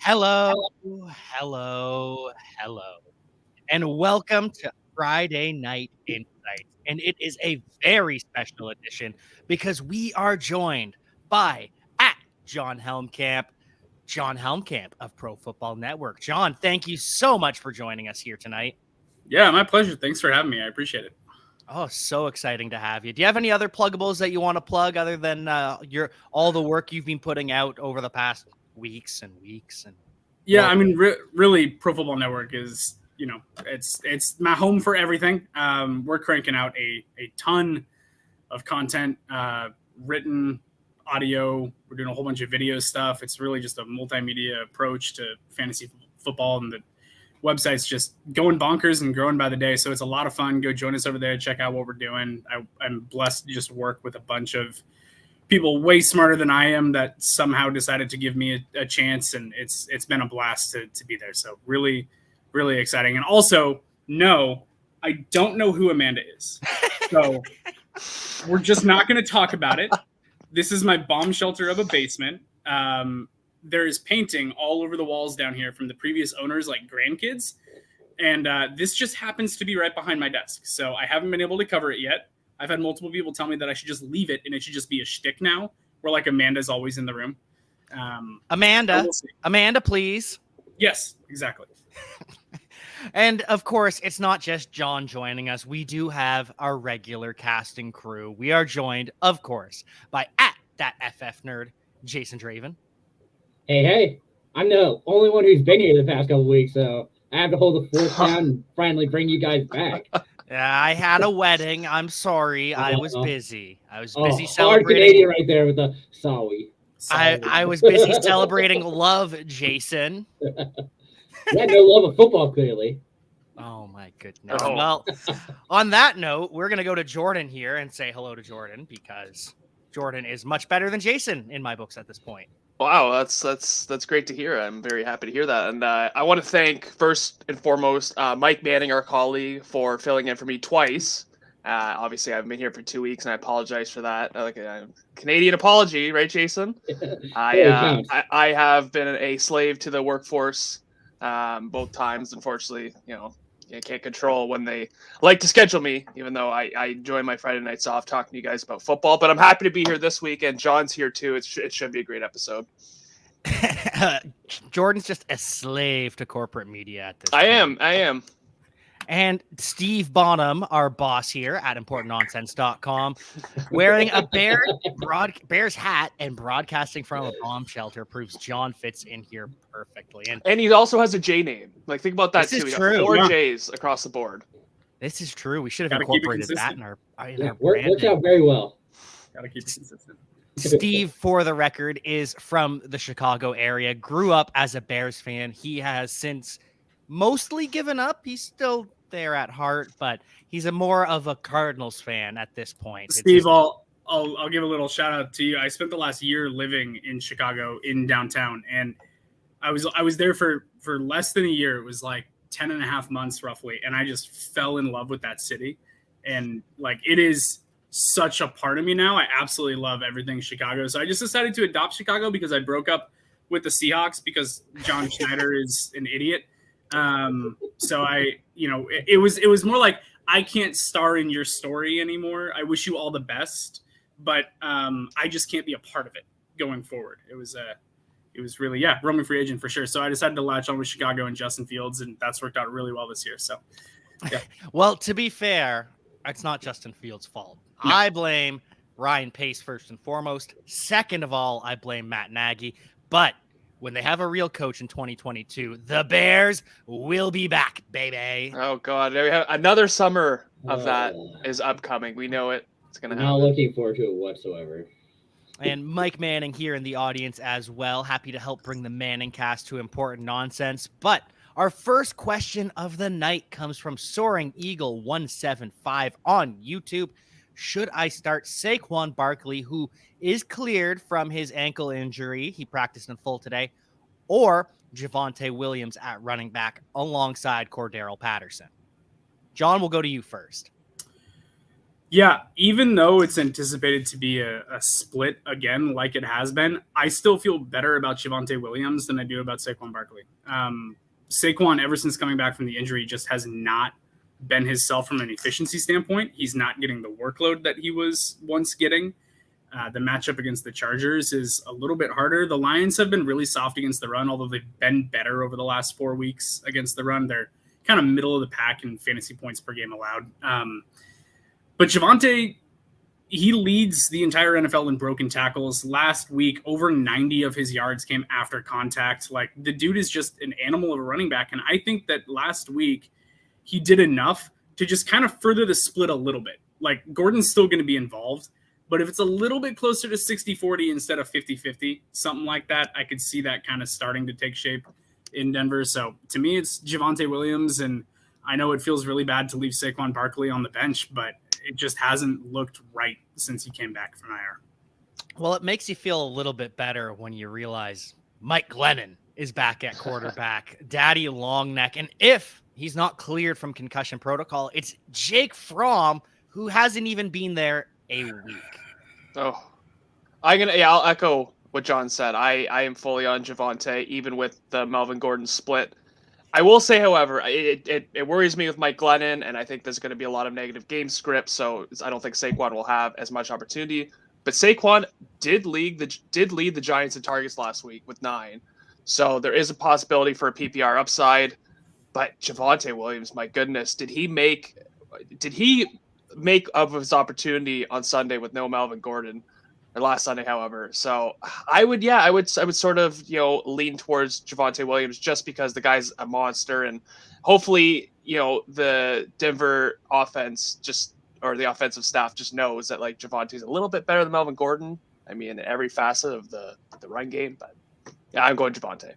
Hello, hello, hello, and welcome to Friday Night Insights. And it is a very special edition because we are joined by at Jon Helmkamp, Jon Helmkamp of Pro Football Network. Jon, thank you so much for joining us here tonight. Yeah, my pleasure. Thanks for having me. I appreciate it. Oh, so exciting to have you. Do you have any other pluggables that you want to plug other than all the work you've been putting out over the past weeks and weeks and Yeah, I mean, really, Pro Football Network is, it's my home for everything. We're cranking out a ton of content, written, audio. We're doing a whole bunch of video stuff. It's really just a multimedia approach to fantasy football, and the website's just going bonkers and growing by the day. So it's a lot of fun. Go join us over there. Check out what we're doing. I'm blessed to just work with a bunch of people way smarter than I am that somehow decided to give me a chance, and it's been a blast to be there. So really, really exciting. And also, no, I don't know who Amanda is. So we're just not going to talk about it. This is my bomb shelter of a basement. There is painting all over the walls down here from the previous owners, like grandkids. And this just happens to be right behind my desk. So I haven't been able to cover it yet. I've had multiple people tell me that I should just leave it and it should just be a shtick now, where like Amanda's always in the room. Amanda, please. Yes, exactly. And of course, it's not just Jon joining us. We do have our regular casting crew. We are joined, of course, by at that FF nerd, Jason Draven. Hey, I'm the only one who's been here the past couple of weeks, so I have to hold the fort down and finally bring you guys back. I had a wedding. I'm sorry. I was busy. I was busy hard celebrating. Canadian right there with the sorry. I was busy celebrating love, Jason. You had no love of football, clearly. Oh, my goodness. Oh. Well, on that note, we're going to go to Jordan here and say hello to Jordan because Jordan is much better than Jason in my books at this point. Wow, that's great to hear. I'm very happy to hear that. And I want to thank, first and foremost, Mike Manning, our colleague, for filling in for me twice. Obviously, I've been here for 2 weeks, and I apologize for that. Like a Canadian apology, right, Jason? I have been a slave to the workforce both times. Unfortunately, I can't control when they like to schedule me, even though I enjoy my Friday nights off talking to you guys about football. But I'm happy to be here this week, and Jon's here too. It should be a great episode. Jordan's just a slave to corporate media at this point. I am. And Steve Bonham, our boss here at ImportantNonsense.com, wearing a Bears hat and broadcasting from a bomb shelter proves Jon fits in here perfectly. And he also has a J name. Like, think about that, too. We got 4 J's across the board. This is true. We should have incorporated that in our branding. Worked out very well. Gotta keep it consistent. Steve, for the record, is from the Chicago area, grew up as a Bears fan. He has since mostly given up. He's still there at heart, but he's more of a Cardinals fan at this point. Steve, I'll give a little shout out to you. I spent the last year living in Chicago in downtown, and I was there for less than a year. It was like 10 and a half months roughly, and I just fell in love with that city, and like it is such a part of me now. I absolutely love everything Chicago. So I just decided to adopt Chicago because I broke up with the Seahawks because John Schneider is an idiot. So it was more like, I can't star in your story anymore. I wish you all the best, but I just can't be a part of it going forward. It was really, roaming free agent for sure. So I decided to latch on with Chicago and Justin Fields, and that's worked out really well this year. So, yeah. Well, to be fair, it's not Justin Fields' fault. No. I blame Ryan Pace first and foremost. Second of all, I blame Matt Nagy. But when they have a real coach in 2022, the Bears will be back, baby. Oh, God. Another summer of that is upcoming. We know it. It's going to happen. Not looking forward to it whatsoever. And Mike Manning here in the audience as well. Happy to help bring the Manning cast to Important Nonsense. But our first question of the night comes from Soaring Eagle 175 on YouTube. Should I start Saquon Barkley, who is cleared from his ankle injury? He practiced in full today. Or Javonte Williams at running back alongside Cordarrelle Patterson? Jon, we'll go to you first. Yeah, even though it's anticipated to be a split again, like it has been, I still feel better about Javonte Williams than I do about Saquon Barkley. Saquon, ever since coming back from the injury, just has not been himself from an efficiency standpoint. He's not getting the workload that he was once getting. The matchup against the Chargers is a little bit harder. The Lions have been really soft against the run, although they've been better over the last 4 weeks against the run. They're kind of middle of the pack in fantasy points per game allowed. But Javonte, he leads the entire NFL in broken tackles. Last week, over 90 of his yards came after contact. Like, the dude is just an animal of a running back. And I think that last week he did enough to just kind of further the split a little bit. Like, Gordon's still going to be involved, but if it's a little bit closer to 60-40 instead of 50-50, something like that, I could see that kind of starting to take shape in Denver. So to me, it's Javonte Williams. And I know it feels really bad to leave Saquon Barkley on the bench, but it just hasn't looked right since he came back from IR. Well, it makes you feel a little bit better when you realize Mike Glennon is back at quarterback, Daddy Longneck. And if he's not cleared from concussion protocol, it's Jake Fromm, who hasn't even been there a week. Oh, I'll echo what John said. I am fully on Javonte, even with the Melvin Gordon split. I will say, however, it worries me with Mike Glennon, and I think there's going to be a lot of negative game script, so I don't think Saquon will have as much opportunity. But Saquon did lead the Giants in targets last week with 9, so there is a possibility for a PPR upside. But Javonte Williams, my goodness, did he make of his opportunity on Sunday with no Melvin Gordon? Or last Sunday, however. So I would sort of, lean towards Javonte Williams just because the guy's a monster, and hopefully, the Denver offense or the offensive staff just knows that like Javonte's a little bit better than Melvin Gordon. I mean, in every facet of the run game, but yeah, I'm going Javonte.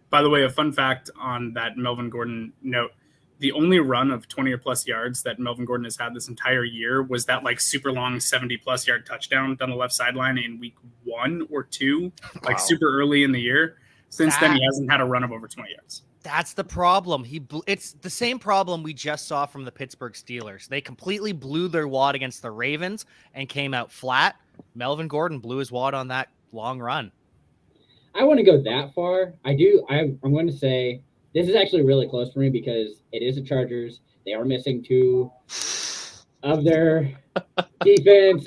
By the way, a fun fact on that Melvin Gordon note, the only run of 20 or plus yards that Melvin Gordon has had this entire year was that like super long 70 plus yard touchdown down the left sideline in week 1 or 2, like super early in the year. Since then, he hasn't had a run of over 20 yards. That's the problem. It's the same problem we just saw from the Pittsburgh Steelers. They completely blew their wad against the Ravens and came out flat. Melvin Gordon blew his wad on that long run. I want to go that far. I'm going to say this is actually really close for me because it is the Chargers. They are missing 2 of their defense.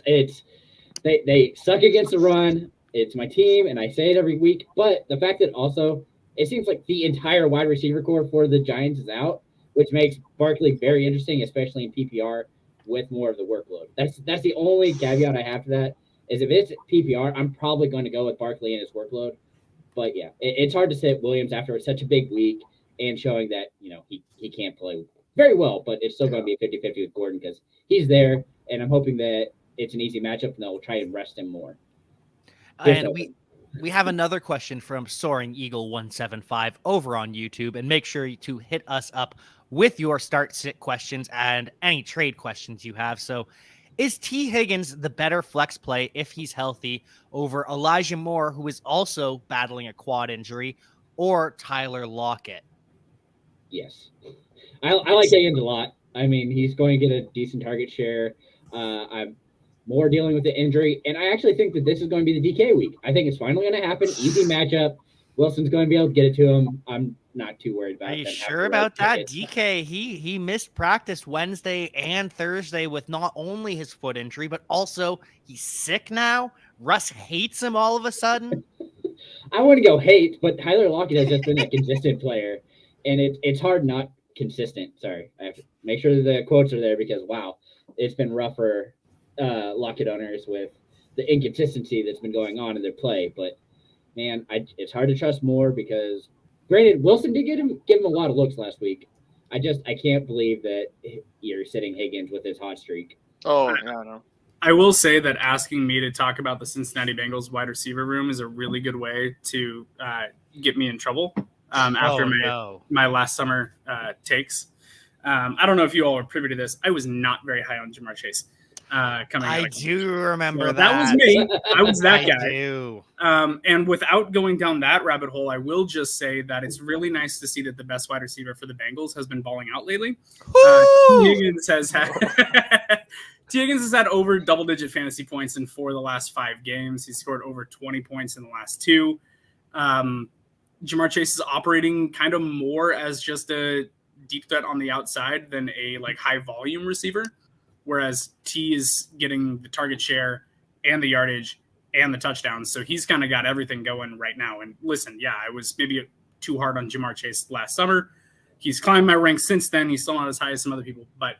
They suck against the run. It's my team, and I say it every week. But the fact that also it seems like the entire wide receiver core for the Giants is out, which makes Barkley very interesting, especially in PPR with more of the workload. That's the only caveat I have to that is if it's PPR, I'm probably going to go with Barkley and his workload. But yeah, it's hard to sit Williams after such a big week and showing that, he can't play very well, but it's still going to be a 50-50 with Gordon because he's there, and I'm hoping that it's an easy matchup and they'll try and rest him more. And we have another question from Soaring Eagle 175 over on YouTube, and make sure to hit us up with your start sit questions and any trade questions you have. So is T. Higgins the better flex play if he's healthy over Elijah Moore, who is also battling a quad injury, or Tyler Lockett? Yes. I like Higgins a lot. I mean, he's going to get a decent target share. I'm more dealing with the injury, and I actually think that this is going to be the DK week. I think it's finally going to happen. Easy matchup. Wilson's going to be able to get it to him. I'm not too worried about it. Are you sure about that? DK, he missed practice Wednesday and Thursday with not only his foot injury, but also he's sick now. Russ hates him all of a sudden. I want to go hate, but Tyler Lockett has just been a consistent player, and it's hard not consistent. Sorry, I have to make sure that the quotes are there because, wow, it's been rough for Lockett owners with the inconsistency that's been going on in their play. But, man, it's hard to trust more because, granted, Wilson did give him a lot of looks last week. I can't believe that you're sitting Higgins with his hot streak. Oh, no. I will say that asking me to talk about the Cincinnati Bengals wide receiver room is a really good way to get me in trouble after my last summer takes. I don't know if you all are privy to this. I was not very high on Jamar Chase coming out. I do remember so that. That was me. I was that guy. I do. And without going down that rabbit hole, I will just say that it's really nice to see that the best wide receiver for the Bengals has been balling out lately. Higgins has had T. Higgins has had over double-digit fantasy points in 4 of the last 5 games. He's scored over 20 points in the last 2. Jamar Chase is operating kind of more as just a deep threat on the outside than a like high-volume receiver, whereas T is getting the target share and the yardage and the touchdowns. So he's kind of got everything going right now. And listen, yeah, I was maybe too hard on Jamar Chase last summer. He's climbed my ranks since then. He's still not as high as some other people, but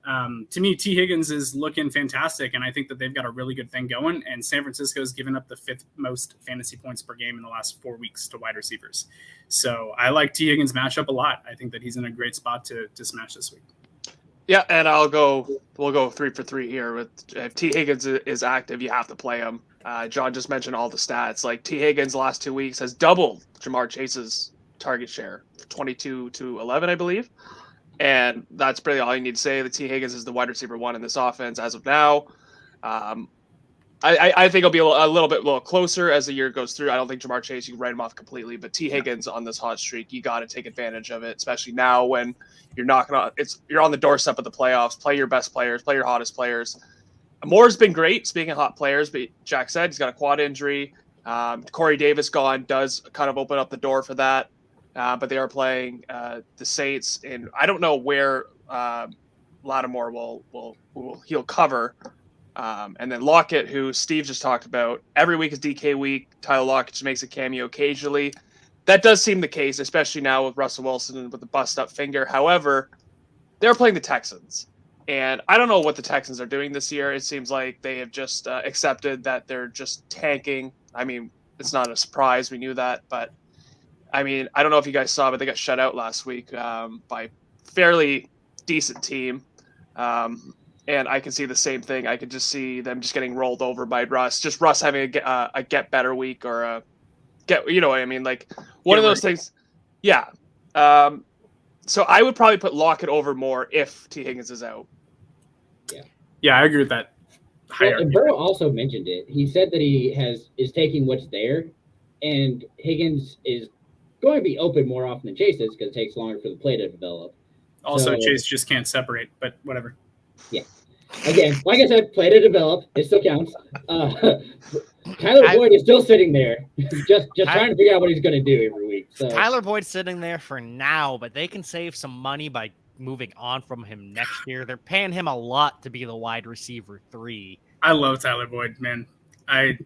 to me, T. Higgins is looking fantastic, and I think that they've got a really good thing going, and San Francisco's given up the 5th most fantasy points per game in the last 4 weeks to wide receivers. So I like T. Higgins' matchup a lot. I think that he's in a great spot to smash this week. Yeah, and we'll go 3 for 3 here. With if T. Higgins is active, you have to play him. John just mentioned all the stats. Like T. Higgins the last 2 weeks has doubled Jamar Chase's target share, 22 to 11, I believe. And that's really all you need to say. The T. Higgins is the wide receiver 1 in this offense as of now. I think it'll be a little closer as the year goes through. I don't think Jamar Chase, you can write him off completely, but T. Higgins on this hot streak, you got to take advantage of it, especially now when you're you're on the doorstep of the playoffs. Play your best players, play your hottest players. Moore's been great. Speaking of hot players, but Jack said he's got a quad injury. Corey Davis gone does kind of open up the door for that. But they are playing the Saints, and I don't know where Lattimore he'll cover. And then Lockett, who Steve just talked about, every week is DK week. Tyler Lockett just makes a cameo occasionally. That does seem the case, especially now with Russell Wilson with the bust-up finger. However, they're playing the Texans, and I don't know what the Texans are doing this year. It seems like they have just accepted that they're just tanking. I mean, it's not a surprise. We knew that, but I mean, I don't know if you guys saw, but they got shut out last week by fairly decent team. And I can see the same thing. I could just see them just getting rolled over by Russ. Just Russ having a get better week or you know what I mean? Like one of those things. Yeah. So I would probably put Lockett over more if T. Higgins is out. Yeah, I agree with that. Well, and Burrow also mentioned it. He said that he is taking what's there, and Higgins is going to be open more often than Chase is because it takes longer for the play to develop. Also, Chase just can't separate, but whatever. Yeah. Again, like I said, play to develop. It still counts. Tyler Boyd is still sitting there, just trying to figure out what he's going to do every week. So Tyler Boyd's sitting there for now, but they can save some money by moving on from him next year. They're paying him a lot to be the wide receiver 3. I love Tyler Boyd, man. I'm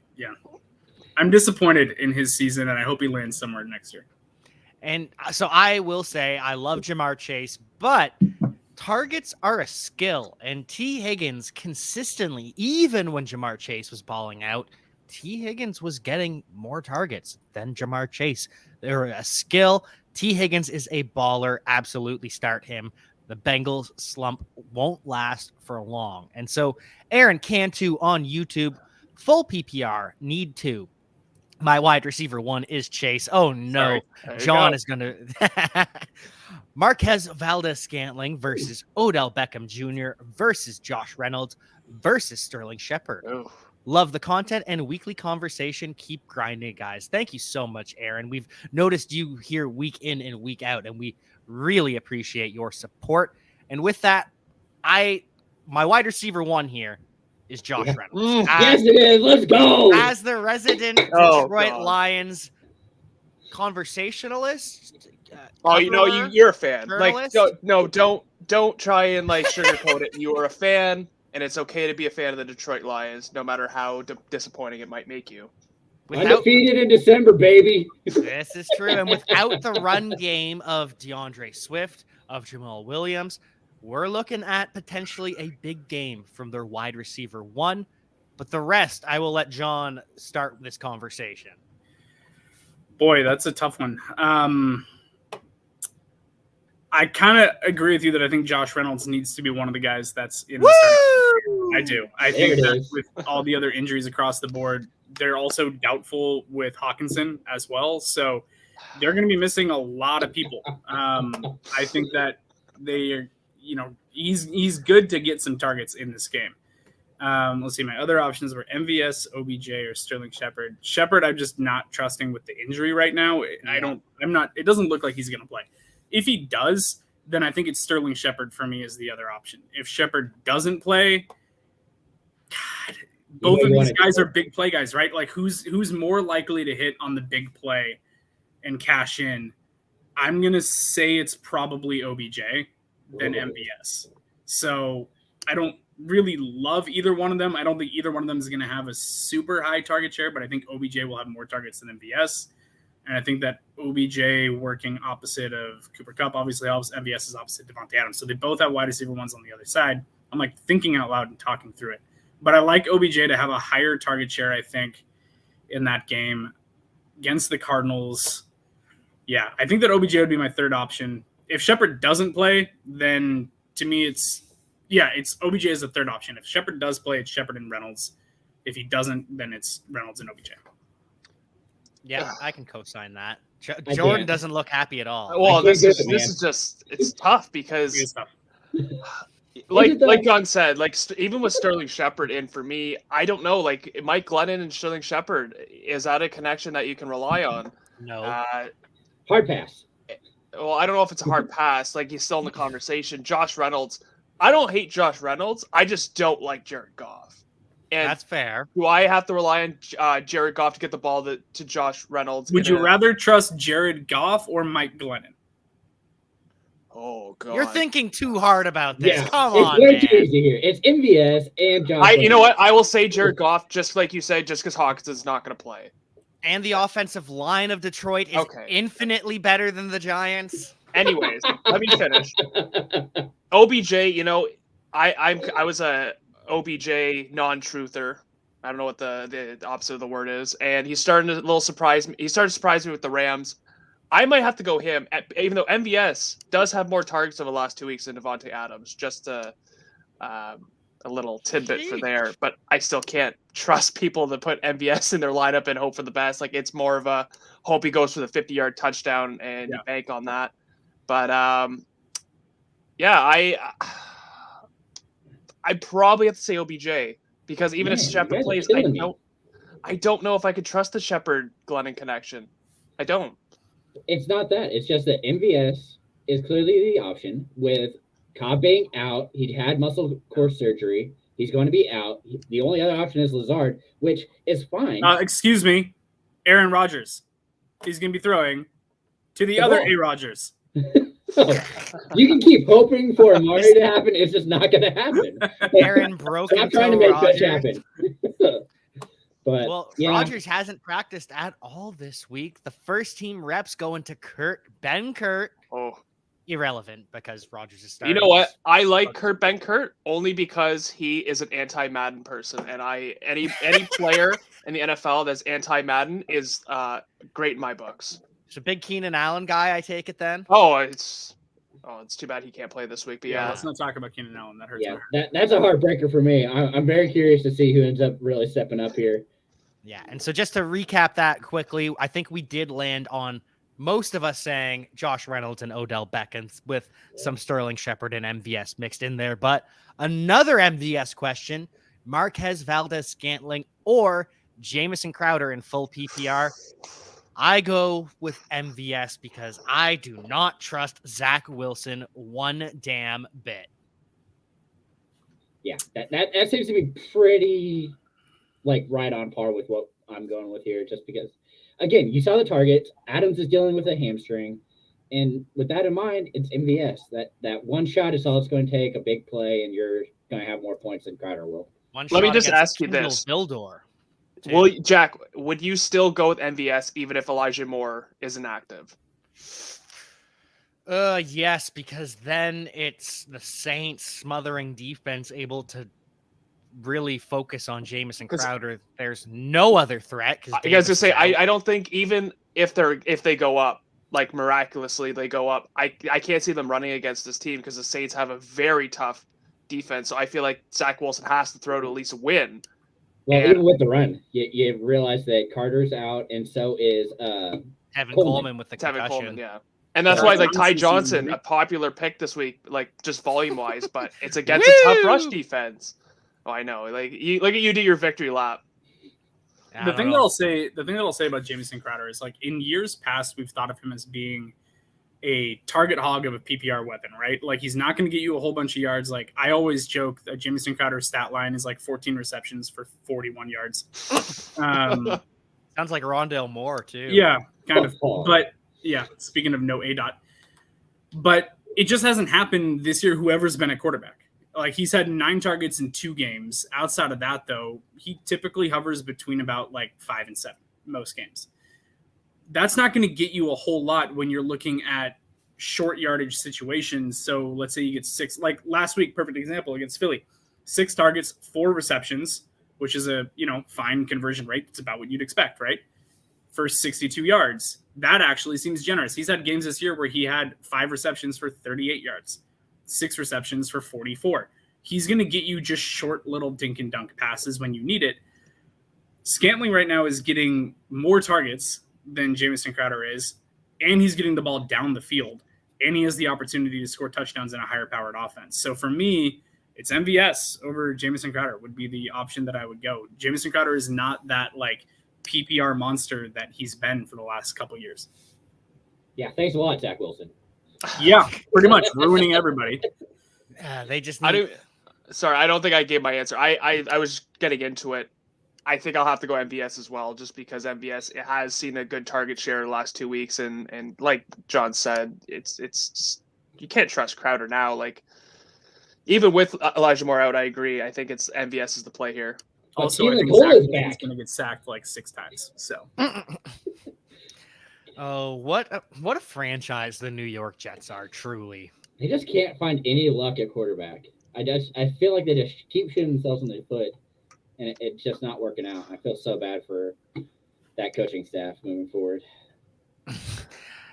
disappointed in his season, and I hope he lands somewhere next year. And so I will say I love Jamar Chase, but targets are a skill. And T. Higgins consistently, even when Jamar Chase was balling out, T. Higgins was getting more targets than Jamar Chase. They're a skill. T. Higgins is a baller. Absolutely start him. The Bengals slump won't last for long. And so Aaron Cantu on YouTube, full PPR, need to. My wide receiver 1 is Chase. Oh, no. John is going to... Marquez Valdez-Scantling versus Odell Beckham Jr. versus Josh Reynolds versus Sterling Shepard. Oh. Love the content and weekly conversation. Keep grinding, guys. Thank you so much, Aaron. We've noticed you here week in and week out, and we really appreciate your support. And with that, my wide receiver 1 here is Josh Reynolds. Yes, it is. Let's go. As the resident Detroit Lions conversationalist. You're a fan. Journalist? Like, don't try and like sugarcoat it. You are a fan, and it's okay to be a fan of the Detroit Lions, no matter how disappointing it might make you. Undefeated in December, baby. This is true. And without the run game of DeAndre Swift, of Jamal Williams, we're looking at potentially a big game from their wide receiver 1. But the rest, I will let John start this conversation. Boy, that's a tough one. I kind of agree with you that I think Josh Reynolds needs to be one of the guys that's in the starting. I do. I think that with all the other injuries across the board, they're also doubtful with Hawkinson as well. So they're going to be missing a lot of people. I think that they are, he's good to get some targets in this game. Let's see. My other options were MVS, OBJ, or Sterling Shepard. Shepard, I'm just not trusting with the injury right now. It doesn't look like he's going to play. If he does, then I think it's Sterling Shepard for me as the other option. If Shepard doesn't play, both of these guys are big play guys, right? Like who's more likely to hit on the big play and cash in? I'm going to say it's probably OBJ than MVS. So I don't really love either one of them. I don't think either one of them is going to have a super high target share, but I think OBJ will have more targets than MVS. And I think that OBJ working opposite of Cooper Kupp obviously helps. MVS is opposite Devontae Adams. So they both have wide receiver ones on the other side. I'm like thinking out loud and talking through it. But I like OBJ to have a higher target share, I think, in that game against the Cardinals. Yeah, I think that OBJ would be my third option. If Shepard doesn't play, then to me it's OBJ is the third option. If Shepard does play, it's Shepard and Reynolds. If he doesn't, then it's Reynolds and OBJ. Yeah, I can co-sign that. Jordan doesn't look happy at all. Well, this is just it's tough because It's tough. like Jon said, like even with Sterling Shepard in for me, I don't know. Like Mike Glennon and Sterling Shepard, is that a connection that you can rely on? No. Hard pass. Well, I don't know if it's a hard pass. Like he's still in the conversation. Josh Reynolds. I don't hate Josh Reynolds. I just don't like Jared Goff. And that's fair. do I have to rely on Jared Goff to get the ball to Josh Reynolds? Would you rather trust Jared Goff or Mike Glennon? Oh God! You're thinking too hard about this. Yeah, Come it's on, way man. too easy here. It's MVS and Josh. You know what? I will say Jared Goff, just like you said, just because Hawkins is not going to play. And the offensive line of Detroit is infinitely better than the Giants. Anyways, let me finish. OBJ, you know, I was a OBJ non-truther. I don't know what the opposite of the word is, and he's starting to surprise me. He started to surprise me with the Rams. I might have to go him, even though MVS does have more targets over the last 2 weeks than Devontae Adams. Just a little tidbit for there, but I still can't trust people to put MVS in their lineup and hope for the best. Like it's more of a hope he goes for the 50-yard touchdown and you bank on that. But I probably have to say OBJ because even if Shepard plays, I don't know if I could trust the Shepard Glennon connection. I don't. It's not that. It's just that MVS is clearly the option with Cobb being out. He'd had muscle core surgery. He's going to be out. The only other option is Lazard, which is fine. Excuse me, Aaron Rodgers. He's going to be throwing to the other A. Rodgers. You can keep hoping for Amari to happen. It's just not going to happen. Aaron broken. I'm trying to make that happen. But Rodgers hasn't practiced at all this week. The first team reps going to Ben Kurt. Oh, irrelevant because Rodgers is starting. You know what? I like Ben Kurt only because he is an anti-Madden person, and any player in the NFL that's anti-Madden is great in my books. It's a big Keenan Allen guy, I take it then. It's too bad he can't play this week. But yeah, let's not talk about Keenan Allen. That hurts. That's a heartbreaker for me. I'm very curious to see who ends up really stepping up here. Yeah, and so just to recap that quickly, I think we did land on most of us saying Josh Reynolds and Odell Beckham with some Sterling Shepard and MVS mixed in there. But another MVS question, Marquez Valdez-Scantling or Jameson Crowder in full PPR. I go with MVS because I do not trust Zach Wilson one damn bit. Yeah, that seems to be pretty right on par with what I'm going with here, just because, again, you saw the targets. Adams is dealing with a hamstring. And with that in mind, it's MVS. That one shot is all it's going to take, a big play, and you're going to have more points than Crowder will. Let me just ask you this. Vildor. Well, Jack, would you still go with MVS even if Elijah Moore isn't active? Yes, because then it's the Saints smothering defense able to really focus on Jameson Crowder. There's no other threat. I was gonna say I don't think even if they go up, like miraculously they go up, I can't see them running against this team because the Saints have a very tough defense. So I feel like Zach Wilson has to throw to at least win. Well, even with the run, you realize that Carter's out, and so is Tevin Coleman with the concussion. Coleman, yeah. And that's why, Ty Johnson, a popular pick this week, just volume-wise, but it's against a tough rush defense. Oh, I know. Look at you do your victory lap. The thing that I'll say about Jameson Crowder is in years past we've thought of him as being a target hog of a PPR weapon, right? Like he's not going to get you a whole bunch of yards. Like I always joke that Jameson Crowder's stat line is like 14 receptions for 41 yards. Sounds like Rondale Moore too. Yeah, kind of. But yeah, speaking of no ADOT, but it just hasn't happened this year. Whoever's been at quarterback, like he's had 9 targets in 2 games. Outside of that, though, he typically hovers between about like 5 and 7 most games. That's not going to get you a whole lot when you're looking at short yardage situations. So let's say you get 6, like last week, perfect example against Philly, 6 targets, 4 receptions, which is a, fine conversion rate. It's about what you'd expect, right? For 62 yards. That actually seems generous. He's had games this year where he had 5 receptions for 38 yards, 6 receptions for 44. He's going to get you just short little dink and dunk passes when you need it. Scantling right now is getting more targets than Jameson Crowder is, and he's getting the ball down the field, and he has the opportunity to score touchdowns in a higher powered offense. So for me, it's MVS over Jameson Crowder would be the option that I would go. Jameson Crowder is not that like PPR monster that he's been for the last couple years. Yeah, thanks a lot, Zach Wilson. Yeah, pretty much ruining everybody. They just need... I don't think I gave my answer. I was getting into it. I think I'll have to go MVS as well, just because MVS has seen a good target share the last 2 weeks, and like John said, it's you can't trust Crowder now. Like even with Elijah Moore out, I agree. I think it's MVS is the play here. Also, I think Zach is going to get sacked like 6 times. So, oh, what a franchise the New York Jets are, truly. They just can't find any luck at quarterback. I feel like they just keep shooting themselves in the foot. And it's just not working out. I feel so bad for that coaching staff moving forward.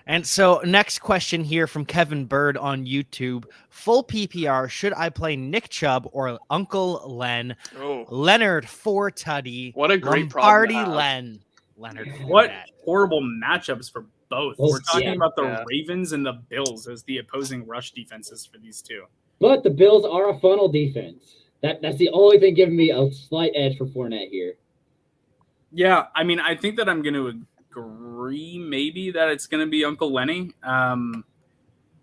And so next question here from Kevin Bird on YouTube. Full PPR, should I play Nick Chubb or Uncle Len? Oh. Leonard Fournette. What a great Lombardi problem to have. Len. Leonard Fournette. What horrible matchups for both. Oh, We're talking about the Yeah. Ravens and the Bills as the opposing rush defenses for these two. But the Bills are a funnel defense. That's the only thing giving me a slight edge for Fournette here. Yeah, I mean, I think that I'm going to agree maybe that it's going to be Uncle Lenny.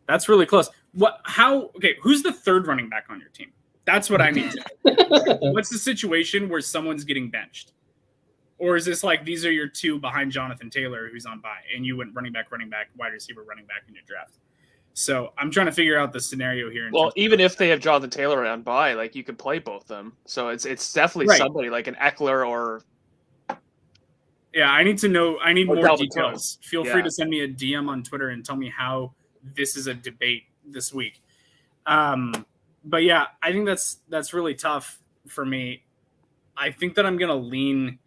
That's really close. Okay, who's the third running back on your team? That's what I need to know. What's the situation where someone's getting benched? Or is this like these are your 2 behind Jonathan Taylor who's on bye and you went running back, wide receiver, running back in your draft? So I'm trying to figure out the scenario here. Well, even if they have Jonathan Taylor on bye, like you could play both of them. So it's definitely Right. somebody like an Eckler or. Yeah, I need to know. I need Or more Dalvin details. Cook. Feel free to send me a DM on Twitter and tell me how this is a debate this week. But yeah, I think that's really tough for me. I think that I'm going to lean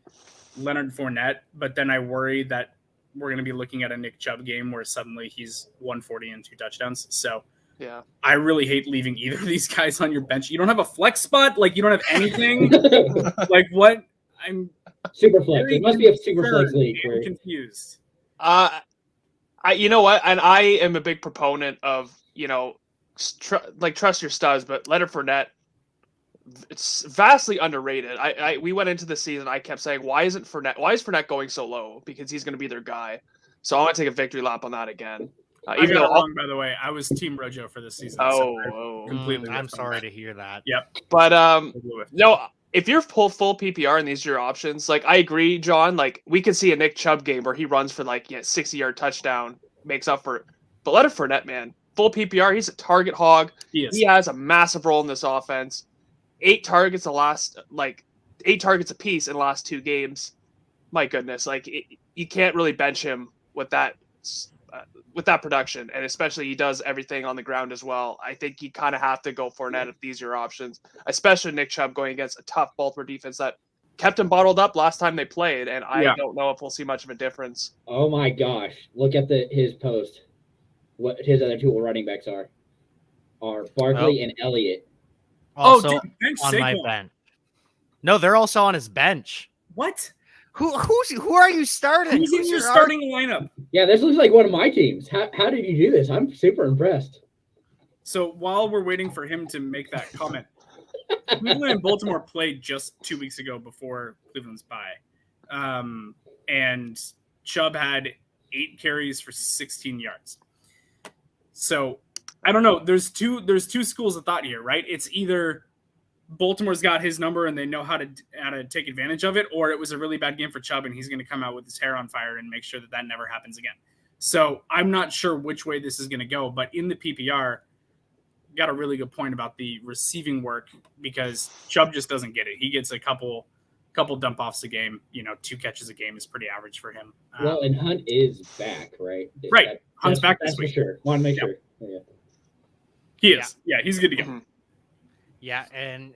Leonard Fournette, but then I worry that we're going to be looking at a Nick Chubb game where suddenly he's 140 and 2 touchdowns. So Yeah. I really hate leaving either of these guys on your bench. You don't have a flex spot? Like you don't have anything? Like what? I'm Super flex. It must be a super flex league. I'm confused. You know what? And I am a big proponent of, trust your studs, but Leonard Fournette, it's vastly underrated. We went into the season, I kept saying, why is Fournette going so low? Because he's going to be their guy. So I want to take a victory lap on that again. Even though wrong, by the way, I was Team Rojo for this season. Completely. I'm sorry to hear that. Yep. But no, if you're full PPR and these are your options, like I agree, John. Like we could see a Nick Chubb game where he runs for 60-yard touchdown, makes up for it. But Leonard Fournette, man, full PPR, he's a target hog. He has a massive role in this offense. 8 targets apiece in the last 2 games. My goodness, you can't really bench him with that production, and especially he does everything on the ground as well. I think you kind of have to go Fournette if these are your options, especially Nick Chubb going against a tough Baltimore defense that kept him bottled up last time they played, and I don't know if we'll see much of a difference. Oh my gosh! Look at his post. What his other 2 running backs are Barkley and Elliott. Also on my bench. No, they're also on his bench. What? Who are you starting? Who's in your starting lineup? Yeah, this looks like one of my teams. How did you do this? I'm super impressed. So while we're waiting for him to make that comment, Cleveland and Baltimore played just 2 weeks ago before Cleveland's bye. And Chubb had 8 carries for 16 yards. So I don't know. There's two schools of thought here, right? It's either Baltimore's got his number and they know how to take advantage of it, or it was a really bad game for Chubb and he's going to come out with his hair on fire and make sure that never happens again. So I'm not sure which way this is going to go, but in the PPR, got a really good point about the receiving work because Chubb just doesn't get it. He gets a couple dump offs a game. 2 catches a game is pretty average for him. Well, and Hunt is back, right? Right. Hunt's back this week. For sure. Want to make sure. Yeah. He is. Yeah, he's good to go. Yeah, and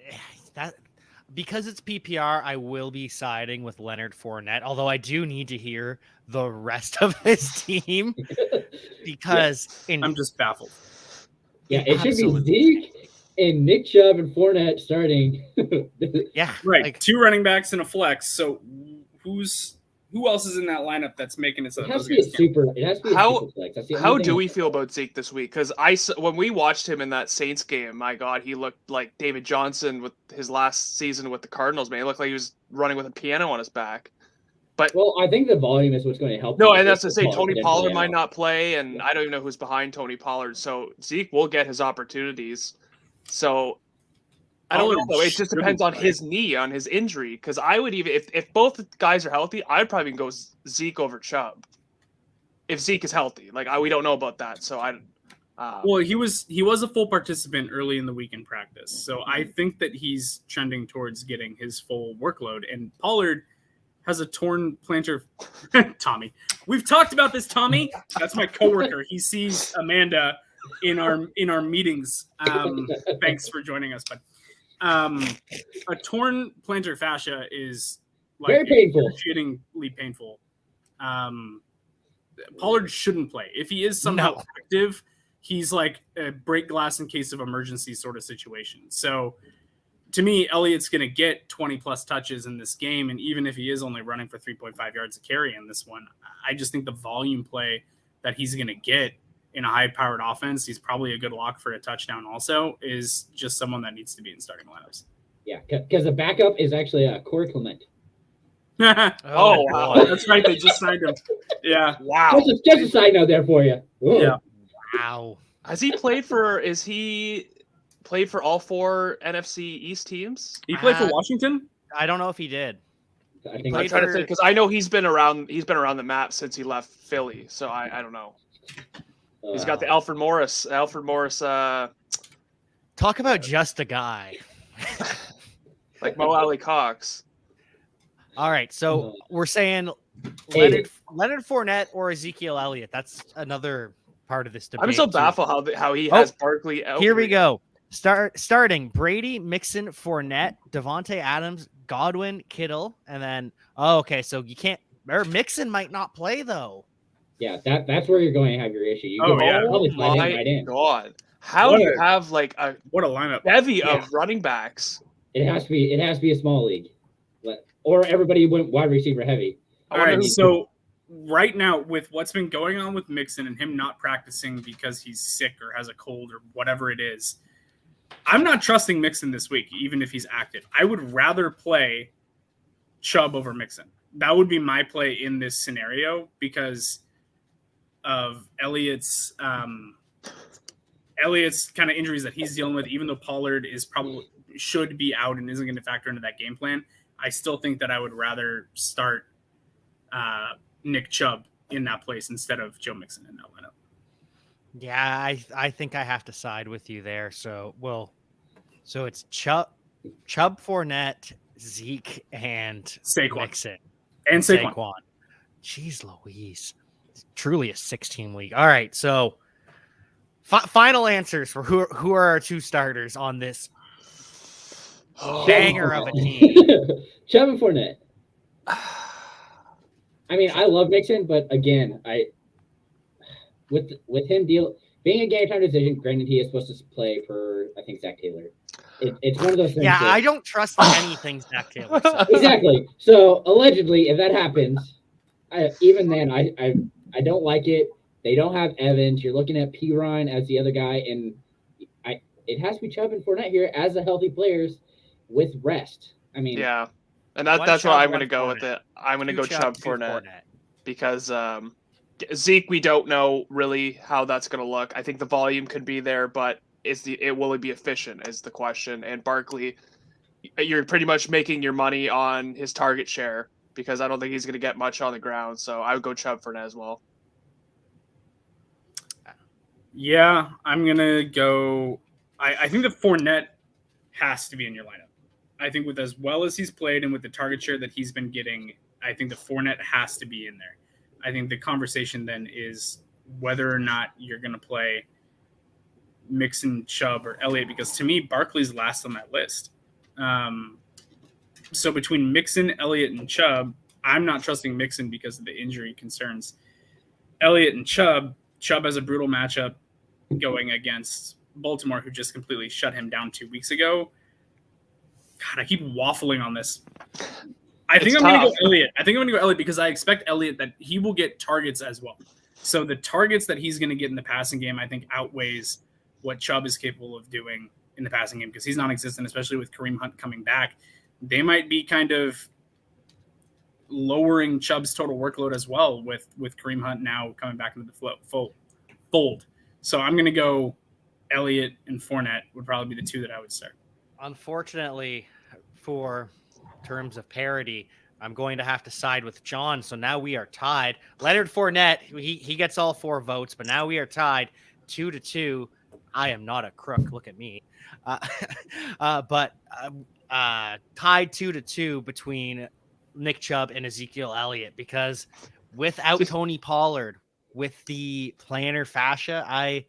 that because it's PPR, I will be siding with Leonard Fournette, although I do need to hear the rest of his team because I'm just baffled. Yeah, it should be Zeke and Nick Chubb and Fournette starting. Yeah. Right. 2 running backs and a flex. So who else is in that lineup that's making it so it has to be a super flex. How do we feel about Zeke this week? Because when we watched him in that Saints game, my God, he looked like David Johnson with his last season with the Cardinals. Man, he looked like he was running with a piano on his back. But I think the volume is what's going to help. No, and that's to say Tony Pollard might not play, and I don't even know who's behind Tony Pollard. So Zeke will get his opportunities. So I don't know, though. It just depends on his knee, on his injury. Because I would even, if both guys are healthy, I'd probably go Zeke over Chubb. If Zeke is healthy, we don't know about that. So well, he was a full participant early in the week in practice, so I think that he's trending towards getting his full workload. And Pollard has a torn plantar. Tommy, we've talked about this. Tommy, that's my coworker. He sees Amanda in our meetings. Thanks for joining us, bud. A torn plantar fascia is very painful. Excruciatingly painful. Pollard shouldn't play. If he is somehow active, he's like a break glass in case of emergency sort of situation. So to me, Elliott's going to get 20 plus touches in this game. And even if he is only running for 3.5 yards a carry in this one, I just think the volume play that he's going to get in a high-powered offense, he's probably a good lock for a touchdown also, is just someone that needs to be in starting lineups. Yeah, because the backup is actually Corey Clement. Oh, wow. That's right. They just signed him. Yeah. Wow. Just a side note there for you. Ooh. Yeah. Wow. Has he played for all 4 NFC East teams? He played for Washington? I don't know if he did. I think I'm trying to think because I know he's been around the map since he left Philly, so I don't know. He's got the Alfred Morris. Talk about just a guy. Like Mo Alley Cox. All right, so we're saying Leonard Fournette or Ezekiel Elliott. That's another part of this debate. I'm so baffled how he has Barkley out. Here we go. Starting Brady, Mixon, Fournette, Devontae Adams, Godwin, Kittle, and then so you can't. Or Mixon might not play though. Yeah, that's where you're going to have your issue. You probably slide him right in. God, how do you have what a lineup bevy of running backs? It has to be a small league, or everybody went wide receiver heavy. All right, so right now with what's been going on with Mixon and him not practicing because he's sick or has a cold or whatever it is, I'm not trusting Mixon this week, even if he's active. I would rather play Chubb over Mixon. That would be my play in this scenario because of Elliott's kind of injuries that he's dealing with. Even though Pollard should be out and isn't going to factor into that game plan, I still think that I would rather start Nick Chubb in that place instead of Joe Mixon in that lineup. Yeah, I think I have to side with you there. So it's Chubb, Fournette, Zeke, and Saquon. Mixon. And Saquon. Jeez Louise. It's truly a 16 league. All right, so final answers for who are our 2 starters on this banger of a team. Chubb and Fournette. I mean, I love Mixon, but again, with him being a game time decision, granted he is supposed to play for I think Zach Taylor. It's one of those things. Yeah, I don't trust anything Zach Taylor says. Exactly. So allegedly, if that happens, even then, I don't like it. They don't have Evans. You're looking at P. Ryan as the other guy, and it has to be Chubb and Fournette here as the healthy players with rest. I mean, yeah, and that's why I'm going to go with it. I'm going to go Chubb Fournette because Zeke, we don't know really how that's going to look. I think the volume could be there, but will it be efficient is the question. And Barkley, you're pretty much making your money on his target share because I don't think he's going to get much on the ground. So I would go Chubb for that as well. Yeah, I'm going to go. I think that Fournette has to be in your lineup. I think with as well as he's played and with the target share that he's been getting, I think the Fournette has to be in there. I think the conversation then is whether or not you're going to play Mixon, Chubb, or Elliott, because to me, Barkley's last on that list. So between Mixon, Elliott, and Chubb, I'm not trusting Mixon because of the injury concerns. Elliott and Chubb has a brutal matchup going against Baltimore, who just completely shut him down 2 weeks ago. God, I keep waffling on this. I think I'm going to go Elliott. I think I'm going to go Elliott because I expect Elliott that he will get targets as well. So the targets that he's going to get in the passing game, I think, outweighs what Chubb is capable of doing in the passing game because he's non-existent, especially with Kareem Hunt coming back. They might be kind of lowering Chubb's total workload as well with Kareem Hunt now coming back into the fold. So I'm going to go Elliott and Fournette would probably be the two that I would start. Unfortunately, for terms of parity, I'm going to have to side with John. So now we are tied. Leonard Fournette, he gets all 4 votes, but now we are tied 2-2. I am not a crook. Look at me. But tied 2-2 between Nick Chubb and Ezekiel Elliott because without Tony Pollard, with the plantar fascia,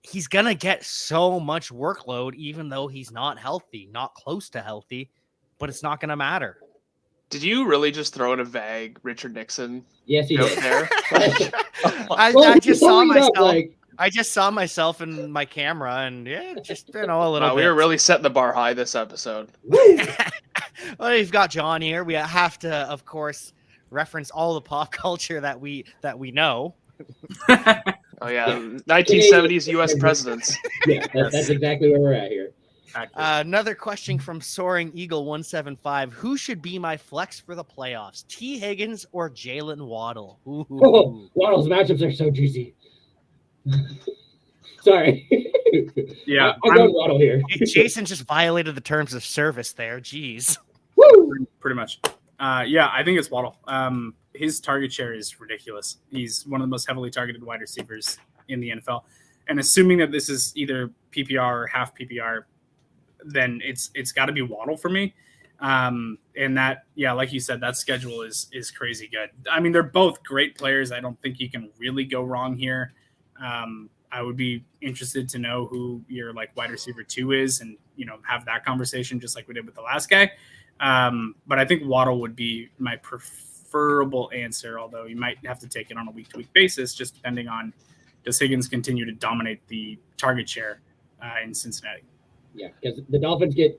he's going to get so much workload, even though he's not healthy, not close to healthy, but it's not going to matter. Did you really just throw in a vague Richard Nixon? Yes, he did. There? I just saw myself. I just saw myself in my camera and just, a little bit. We were really setting the bar high this episode. Well, you've got John here. We have to, of course, reference all the pop culture that we know. Oh yeah, 1970s U.S. presidents. Yeah, that's exactly where we're at here. Another question from Soaring Eagle 175: Who should be my flex for the playoffs? T. Higgins or Jalen Waddle? Oh, Waddle's matchups are so juicy. Sorry. Yeah, I'm going Waddle here. Jason just violated the terms of service there. Jeez. Woo! Pretty much. Yeah, I think it's Waddle. His target share is ridiculous. He's one of the most heavily targeted wide receivers in the NFL. And assuming that this is either PPR or half PPR, then it's got to be Waddle for me. And that, like you said, that schedule is crazy good. I mean, they're both great players. I don't think you can really go wrong here. I would be interested to know who your wide receiver 2 is and, have that conversation just like we did with the last guy. But I think Waddle would be my preferable answer, although you might have to take it on a week-to-week basis, just depending on does Higgins continue to dominate the target share in Cincinnati. Yeah, because the Dolphins get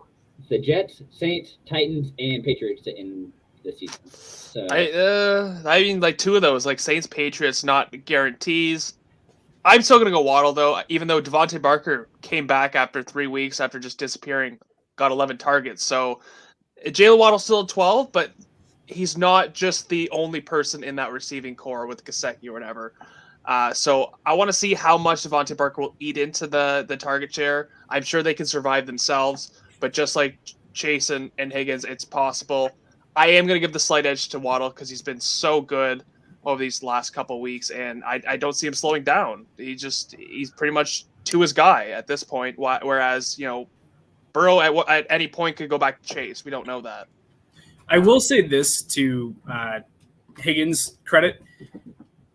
the Jets, Saints, Titans, and Patriots in the season. So I mean, 2 of those, Saints, Patriots, not guarantees. I'm still going to go Waddle, though, even though Devontae Parker came back after 3 weeks after just disappearing, got 11 targets. So Jalen Waddle's still at 12, but he's not just the only person in that receiving core with Gesicki or whatever. So I want to see how much Devontae Parker will eat into the target share. I'm sure they can survive themselves, but just like Chase and Higgins, it's possible. I am going to give the slight edge to Waddle because he's been so good over these last couple of weeks, and I don't see him slowing down. He's pretty much to his guy at this point, whereas, Burrow at any point could go back to Chase. We don't know that. I will say this to Higgins' credit.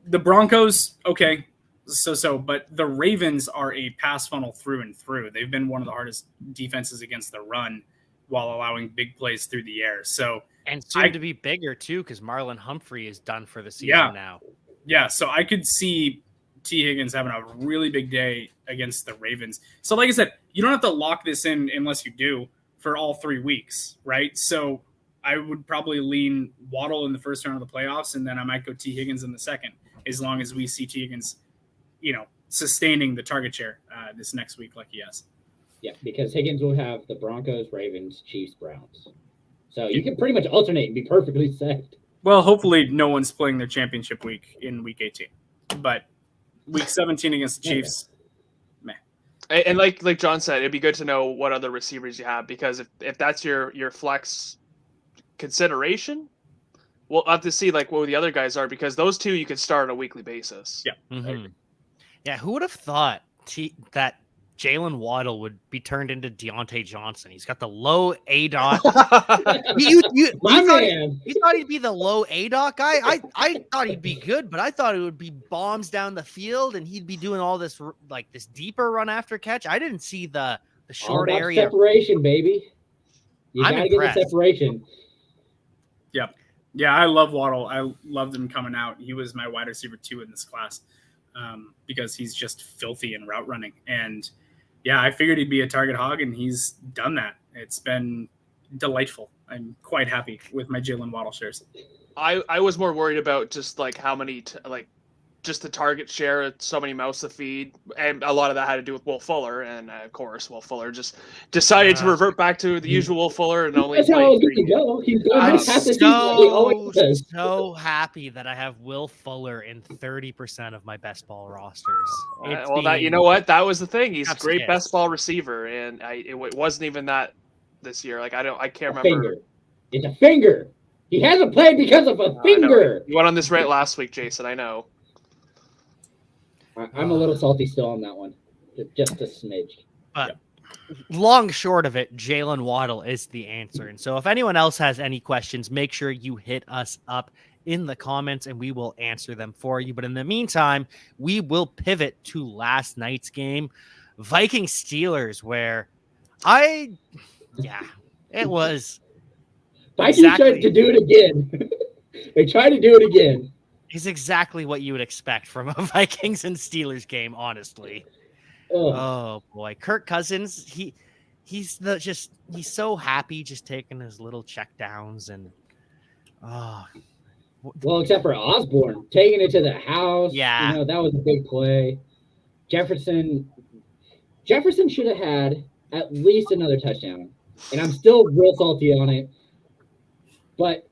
The Broncos, okay, so, but the Ravens are a pass funnel through and through. They've been one of the hardest defenses against the run while allowing big plays through the air. So, and soon to be bigger too, because Marlon Humphrey is done for the season now. Yeah, so I could see T. Higgins having a really big day against the Ravens. So like I said, you don't have to lock this in unless you do for all 3 weeks, right? So I would probably lean Waddle in the first round of the playoffs, and then I might go T. Higgins in the second, as long as we see T. Higgins, sustaining the target share this next week like he has. Yeah, because Higgins will have the Broncos, Ravens, Chiefs, Browns. So you can pretty much alternate and be perfectly set. Well, hopefully no one's playing their championship week in week 18. But week 17 against the Chiefs, meh. And like John said, it'd be good to know what other receivers you have, because if that's your flex consideration, we'll have to see like what the other guys are, because those two you could start on a weekly basis. Yeah. Mm-hmm. Yeah, who would have thought that Jalen Waddle would be turned into Deontay Johnson? He's got the low ADOT. You thought he'd be the low ADOT guy? I thought he'd be good, but I thought it would be bombs down the field and he'd be doing all this like this deeper run after catch. I didn't see the short area separation, baby. You gotta get the separation. Yep. Yeah, I love Waddle. I loved him coming out. He was my wide receiver 2 in this class because he's just filthy in route running. And yeah, I figured he'd be a target hog, and he's done that. It's been delightful. I'm quite happy with my Jalen Waddle shares. I was more worried about just like how many just the target share, so many mouths to feed, and a lot of that had to do with Will Fuller, and of course Will Fuller just decided to revert back to the usual Will Fuller and only That's how I was going to go. He's going I'm so happy that I have Will Fuller in 30% of my best ball rosters. You know what? That was the thing. He's a great best ball receiver, and it wasn't even that this year. Like I can't remember. It's a finger. He hasn't played because of a finger. You went on this rant last week, Jason. I know. I'm a little salty still on that one. Just a smidge. But long short of it, Jalen Waddle is the answer. And so if anyone else has any questions, make sure you hit us up in the comments and we will answer them for you. But in the meantime, we will pivot to last night's game, Vikings Steelers, where it was. Vikings tried to do it again. They tried to do it again. Is exactly what you would expect from a Vikings and Steelers game, honestly. Oh boy, Kirk Cousins, he's so happy just taking his little check downs and well, except for Osborne taking it to the house. Yeah, that was a big play. Jefferson should have had at least another touchdown, and I'm still real salty on it, but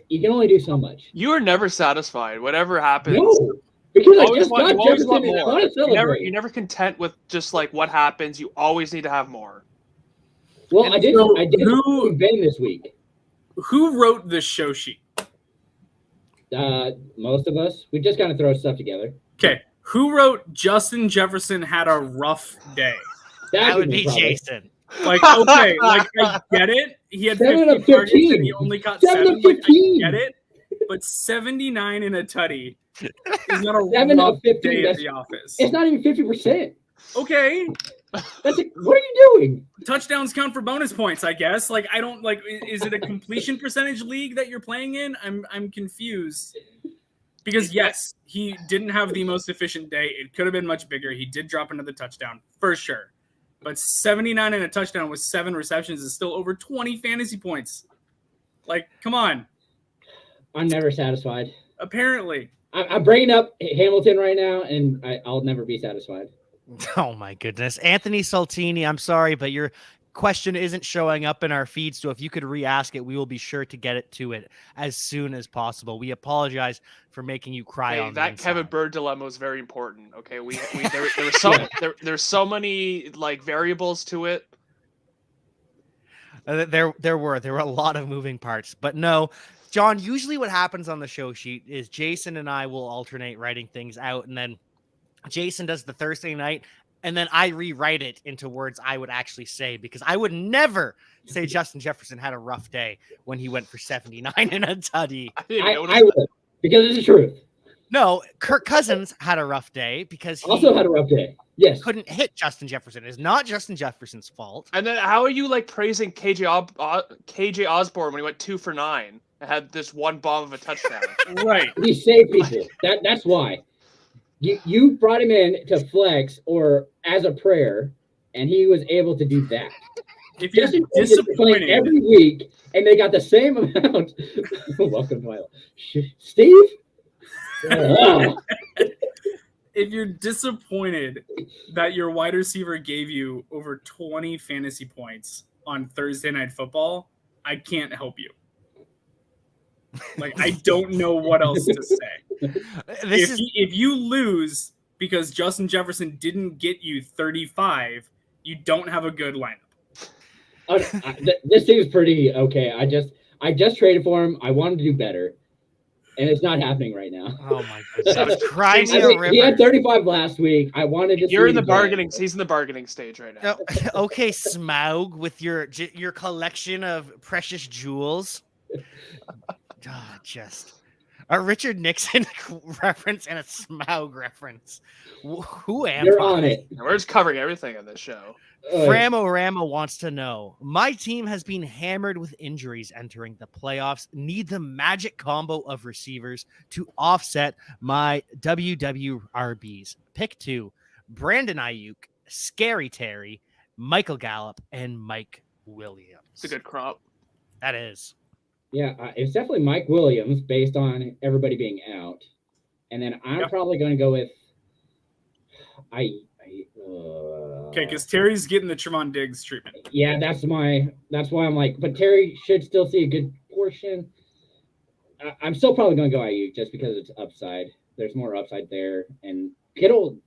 you can only do so much. You are never satisfied. Whatever happens. No, because I just got Jefferson and I want to celebrate. You're never content with just like what happens. You always need to have more. Well, and I did Ben this week. Who wrote the show sheet? Most of us. We just kind of throw stuff together. Okay. Who wrote Justin Jefferson had a rough day? That would be Jason. Like, okay, like I get it. He had 50 targets and he only got 7. Like, I get it. But 79 in a tutty is not a 7 rough of 15 day at the office. It's not even 50%. Okay. What are you doing? Touchdowns count for bonus points, I guess. Like, I don't like. Is it a completion percentage league that you're playing in? I'm confused. Because yes, he didn't have the most efficient day. It could have been much bigger. He did drop another touchdown for sure. But 79 and a touchdown with 7 receptions is still over 20 fantasy points. Like, come on. I'm never satisfied. Apparently. I'm bringing up Hamilton right now, and I'll never be satisfied. Oh, my goodness. Anthony Saltini, I'm sorry, but your question isn't showing up in our feed. So if you could re-ask it, we will be sure to get it to it as soon as possible. We apologize for making you cry on that Kevin Bird dilemma was very important. Okay, there's so many like variables to it. There were a lot of moving parts, but no, John. Usually, what happens on the show sheet is Jason and I will alternate writing things out, and then Jason does the Thursday night. And then I rewrite it into words I would actually say, because I would never say Justin Jefferson had a rough day when he went for 79 in a tutty. I would, because it's the truth. No, Kirk Cousins had a rough day because he also had a rough day. Yes. Couldn't hit Justin Jefferson. It's not Justin Jefferson's fault. And then how are you like praising KJ Osborne when he went 2 for 9 and had this one bomb of a touchdown? Right. He saved people. That's why. You brought him in to flex or as a prayer, and he was able to do that. If you're disappointed every week, and they got the same amount. Welcome, Violet. Steve? If you're disappointed that your wide receiver gave you over 20 fantasy points on Thursday Night Football, I can't help you. Like, I don't know what else to say. If you lose because Justin Jefferson didn't get you 35, you don't have a good lineup. This seems pretty okay. I just traded for him. I wanted to do better, and it's not happening right now. Oh my goodness! Cry me a river. He had 35 last week. I wanted to. You're in the bargaining. He's in the bargaining stage right now. Okay, Smaug, with your collection of precious jewels. Just a Richard Nixon reference and a Smaug reference. Who am You're I? on it. We're just covering everything on this show. Framorama wants to know, my team has been hammered with injuries entering the playoffs. Need the magic combo of receivers to offset my WWRBs. Pick 2, Brandon Ayuk, Scary Terry, Michael Gallup, and Mike Williams. It's a good crop. That is. Yeah, it's definitely Mike Williams based on everybody being out. And then I'm probably going to go with Okay, because Terry's getting the Trevon Diggs treatment. Yeah, that's why I'm like, but Terry should still see a good portion. I'm still probably going to go Ayuk just because it's upside. There's more upside there. And Kittle,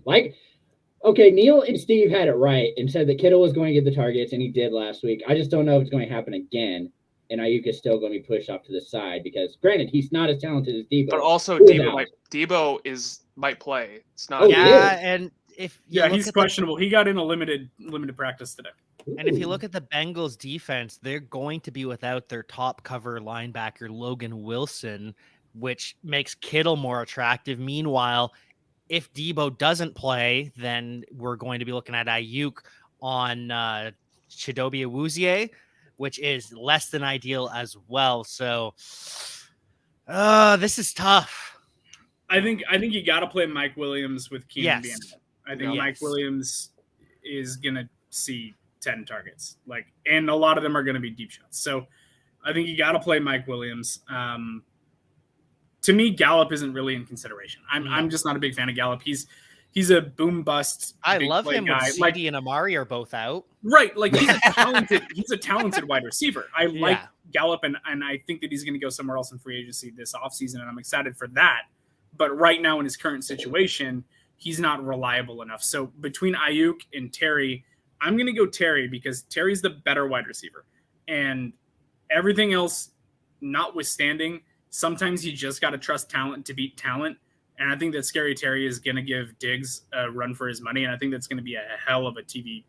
Neil and Steve had it right and said that Kittle was going to get the targets, and he did last week. I just don't know if it's going to happen again. And Ayuk is still going to be pushed off to the side because, granted, he's not as talented as Debo. But also, Debo might play. It's not. And if he's questionable. He got in a limited practice today. And if you look at the Bengals defense, they're going to be without their top cover linebacker, Logan Wilson, which makes Kittle more attractive. Meanwhile, if Debo doesn't play, then we're going to be looking at Ayuk on Chidobe Awuzie, which is less than ideal as well. So this is tough. I think you got to play Mike Williams with Keenan being out. I think Mike Williams is going to see 10 targets, and a lot of them are going to be deep shots. So I think you got to play Mike Williams. To me, Gallup isn't really in consideration. I'm just not a big fan of Gallup. He's a boom bust. I love him guy. when CD and Amari are both out. Right. He's a talented wide receiver. I like Gallup, and I think that he's going to go somewhere else in free agency this offseason, and I'm excited for that. But right now in his current situation, he's not reliable enough. So between Ayuk and Terry, I'm going to go Terry because Terry's the better wide receiver. And everything else notwithstanding, sometimes you just got to trust talent to beat talent. And I think that Scary Terry is going to give Diggs a run for his money. And I think that's going to be a hell of a TV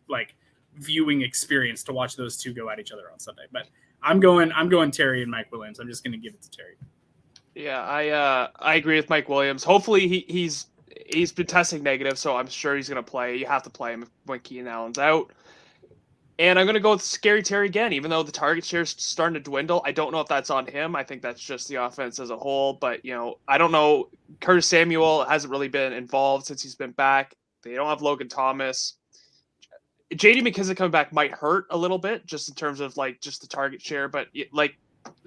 viewing experience to watch those two go at each other on Sunday. But I'm going Terry and Mike Williams. I'm just going to give it to Terry. Yeah, I agree with Mike Williams. Hopefully he's been testing negative, so I'm sure he's going to play. You have to play him when Keenan Allen's out. And I'm going to go with Scary Terry again, even though the target share is starting to dwindle. I don't know if that's on him. I think that's just the offense as a whole. But, I don't know. Curtis Samuel hasn't really been involved since he's been back. They don't have Logan Thomas. J.D. McKissic coming back might hurt a little bit just in terms of, just the target share. But, like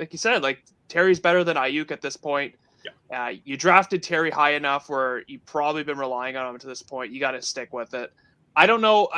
you said, Terry's better than Ayuk at this point. Yeah. You drafted Terry high enough where you've probably been relying on him to this point. You got to stick with it. I don't know.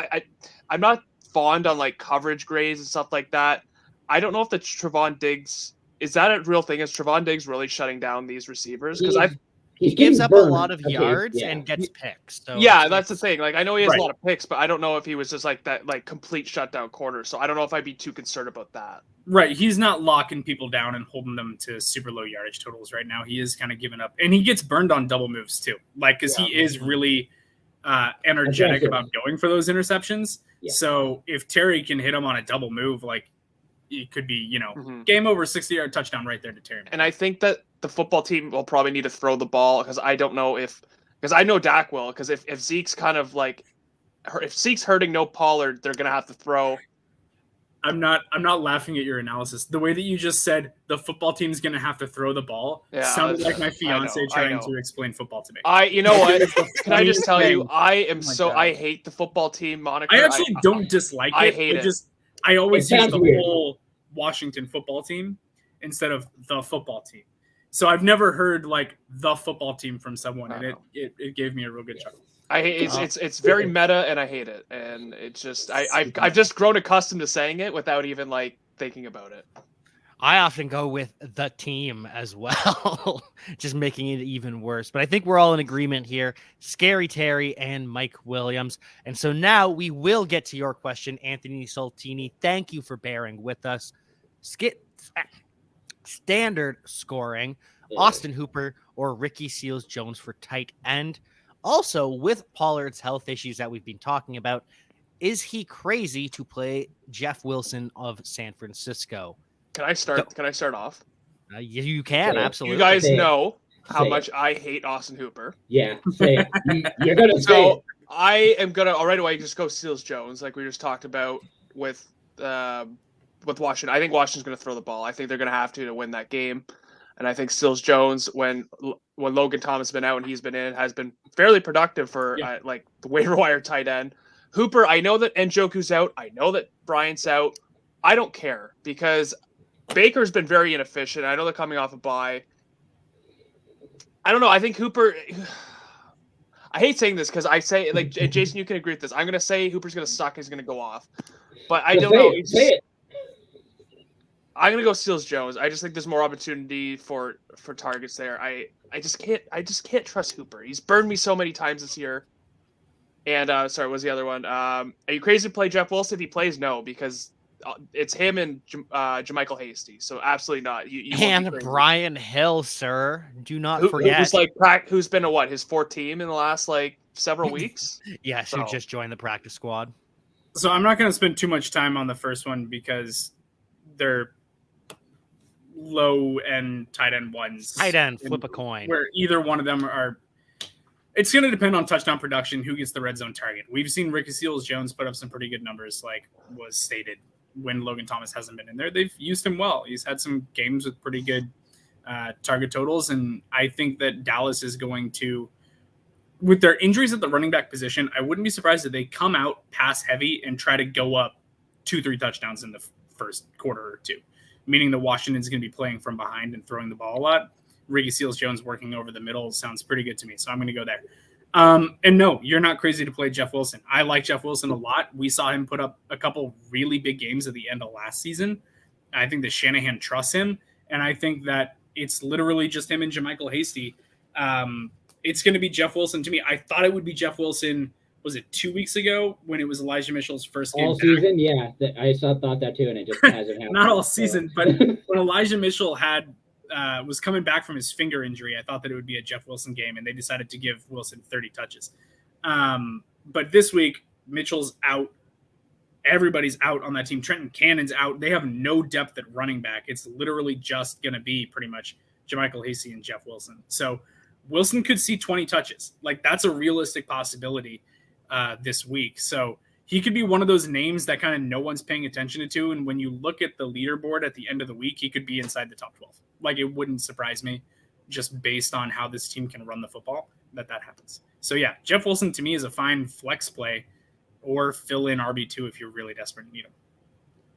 I'm not fond on coverage grades and stuff like that. I don't know if the Trevon Diggs, is that a real thing? Is Trevon Diggs really shutting down these receivers? Because he gives up a lot of yards and gets picks. So that's the thing. I know he has a lot of picks, but I don't know if he was just that complete shutdown corner. So I don't know if I'd be too concerned about that. Right. He's not locking people down and holding them to super low yardage totals right now. He is kind of giving up. And he gets burned on double moves too. Because he is really energetic about going for those interceptions. Yeah. So if Terry can hit him on a double move, it could be, game over, 60-yard touchdown right there to Terry. And I think that the football team will probably need to throw the ball because I don't know because I know Dak will, because if Zeke's kind of if Zeke's hurting no Pollard, they're going to have to throw. I'm not laughing at your analysis. The way that you just said the football team is going to have to throw the ball sounded like my fiance trying to explain football to me. You know what? Can I just tell you, I hate the football team moniker. I actually don't dislike it. I hate it. I always use the whole Washington football team instead of the football team. So I've never heard the football team from someone, and it gave me a real good chuckle. I hate it's very meta, and I hate it, and it's just I've just grown accustomed to saying it without even thinking about it. I often go with the team as well, just making it even worse. But I think we're all in agreement here. Scary Terry and Mike Williams. And so now we will get to your question, Anthony Saltini. Thank you for bearing with us. Standard scoring, Austin Hooper or Ricky Seals-Jones for tight end. Also, with Pollard's health issues that we've been talking about, is he crazy to play Jeff Wilson of San Francisco? Can I start? Can I start off? You can, Say it. absolutely. You guys Say it. know how Say much it. I hate Austin Hooper. Yeah, say it. You're gonna say So it. I am gonna right away just go Seals Jones, like we just talked about with Washington. I think Washington's gonna throw the ball. I think they're gonna have to win that game. And I think Seals Jones, when Logan Thomas has been out and he's been in, has been fairly productive for like the waiver wire tight end. Hooper, I know that Njoku's out. I know that Bryant's out. I don't care because Baker's been very inefficient. I know they're coming off a bye. I don't know. I think Hooper. I hate saying this because I say, like, Jason, you can agree with this. I'm going to say Hooper's going to suck. He's going to go off. But I don't know. Say it. I'm going to go Seals Jones. I just think there's more opportunity for targets there. I just can't trust Hooper. He's burned me so many times this year. And sorry, what was the other one? Are you crazy to play Jeff Wilson? If he plays, no, because it's him and Jermichael Hasty. So absolutely not. You and Brian Hill, sir. Do not forget. Who's been a his fourth team in the last several weeks? Yes, who just joined the practice squad. So I'm not going to spend too much time on the first one because they're low end tight end ones. Tight end, flip a coin. Where either one of them are. It's going to depend on touchdown production, who gets the red zone target. We've seen Ricky Seals-Jones put up some pretty good numbers, like was stated, when Logan Thomas hasn't been in there. They've used him well. He's had some games with pretty good target totals, and I think that Dallas is going to, with their injuries at the running back position, I wouldn't be surprised if they come out pass heavy and try to go up 2-3 touchdowns in the first quarter or two, meaning that Washington's going to be playing from behind and throwing the ball a lot. Ricky Seals-Jones working over the middle sounds pretty good to me, so I'm going to go there. And no, you're not crazy to play Jeff Wilson. I like Jeff Wilson a lot. We saw him put up a couple really big games at the end of last season. I think that Shanahan trusts him, and I think that it's literally just him and Jermichael Hasty. It's going to be Jeff Wilson to me. I thought it would be Jeff Wilson, was it 2 weeks ago when it was Elijah Mitchell's first game all back? Season? Yeah, I thought that too, and it just hasn't happened. Not all season, but when Elijah Mitchell was coming back from his finger injury, I thought that it would be a Jeff Wilson game, and they decided to give Wilson 30 touches. But this week, Mitchell's out. Everybody's out on that team. Trenton Cannon's out. They have no depth at running back. It's literally just going to be pretty much Jermichael Hasty and Jeff Wilson. So Wilson could see 20 touches. Like, that's a realistic possibility this week. So he could be one of those names that kind of no one's paying attention to. And when you look at the leaderboard at the end of the week, he could be inside the top 12. Like, it wouldn't surprise me just based on how this team can run the football that happens. So yeah, Jeff Wilson to me is a fine flex play or fill in RB2 if you're really desperate to need him.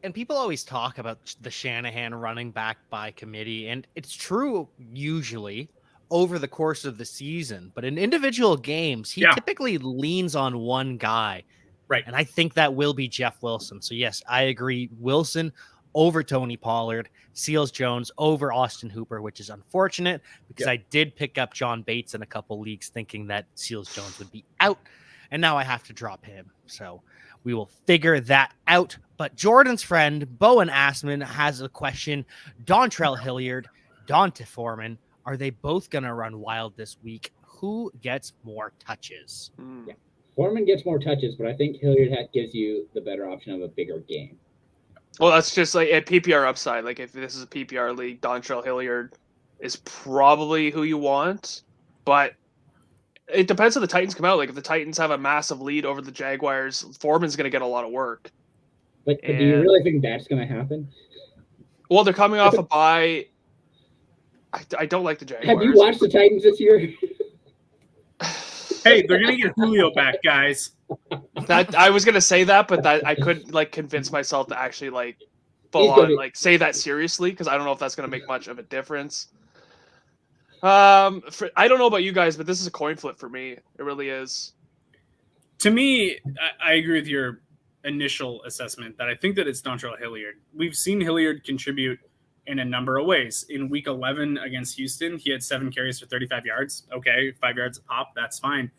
And people always talk about the Shanahan running back by committee, and it's true usually over the course of the season, but in individual games, he typically leans on one guy. Right. And I think that will be Jeff Wilson. So yes, I agree. Wilson over Tony Pollard, Seals-Jones over Austin Hooper, which is unfortunate because I did pick up John Bates in a couple leagues thinking that Seals-Jones would be out, and now I have to drop him. So we will figure that out. But Jordan's friend, Bowen Assman, has a question. Dontrell Hilliard, Donta Foreman, are they both going to run wild this week? Who gets more touches? Yeah. Foreman gets more touches, but I think Hilliard gives you the better option of a bigger game. Well, that's just like at PPR upside. Like, if this is a PPR league, Dontrell Hilliard is probably who you want. But it depends on the Titans come out. Like, if the Titans have a massive lead over the Jaguars, Foreman's going to get a lot of work. But do you really think that's going to happen? Well, they're coming off a bye. I don't like the Jaguars. Have you watched the Titans this year? Hey, they're going to get Julio back, guys. That I was gonna say that, but I couldn't convince myself to actually full on say that seriously because I don't know if that's gonna make much of a difference. I don't know about you guys, but this is a coin flip for me. It really is. To me, I agree with your initial assessment that I think that it's Dontrell Hilliard. We've seen Hilliard contribute in a number of ways. In week 11 against Houston, he had 7 carries for 35 yards. Okay, 5 yards a pop, that's fine.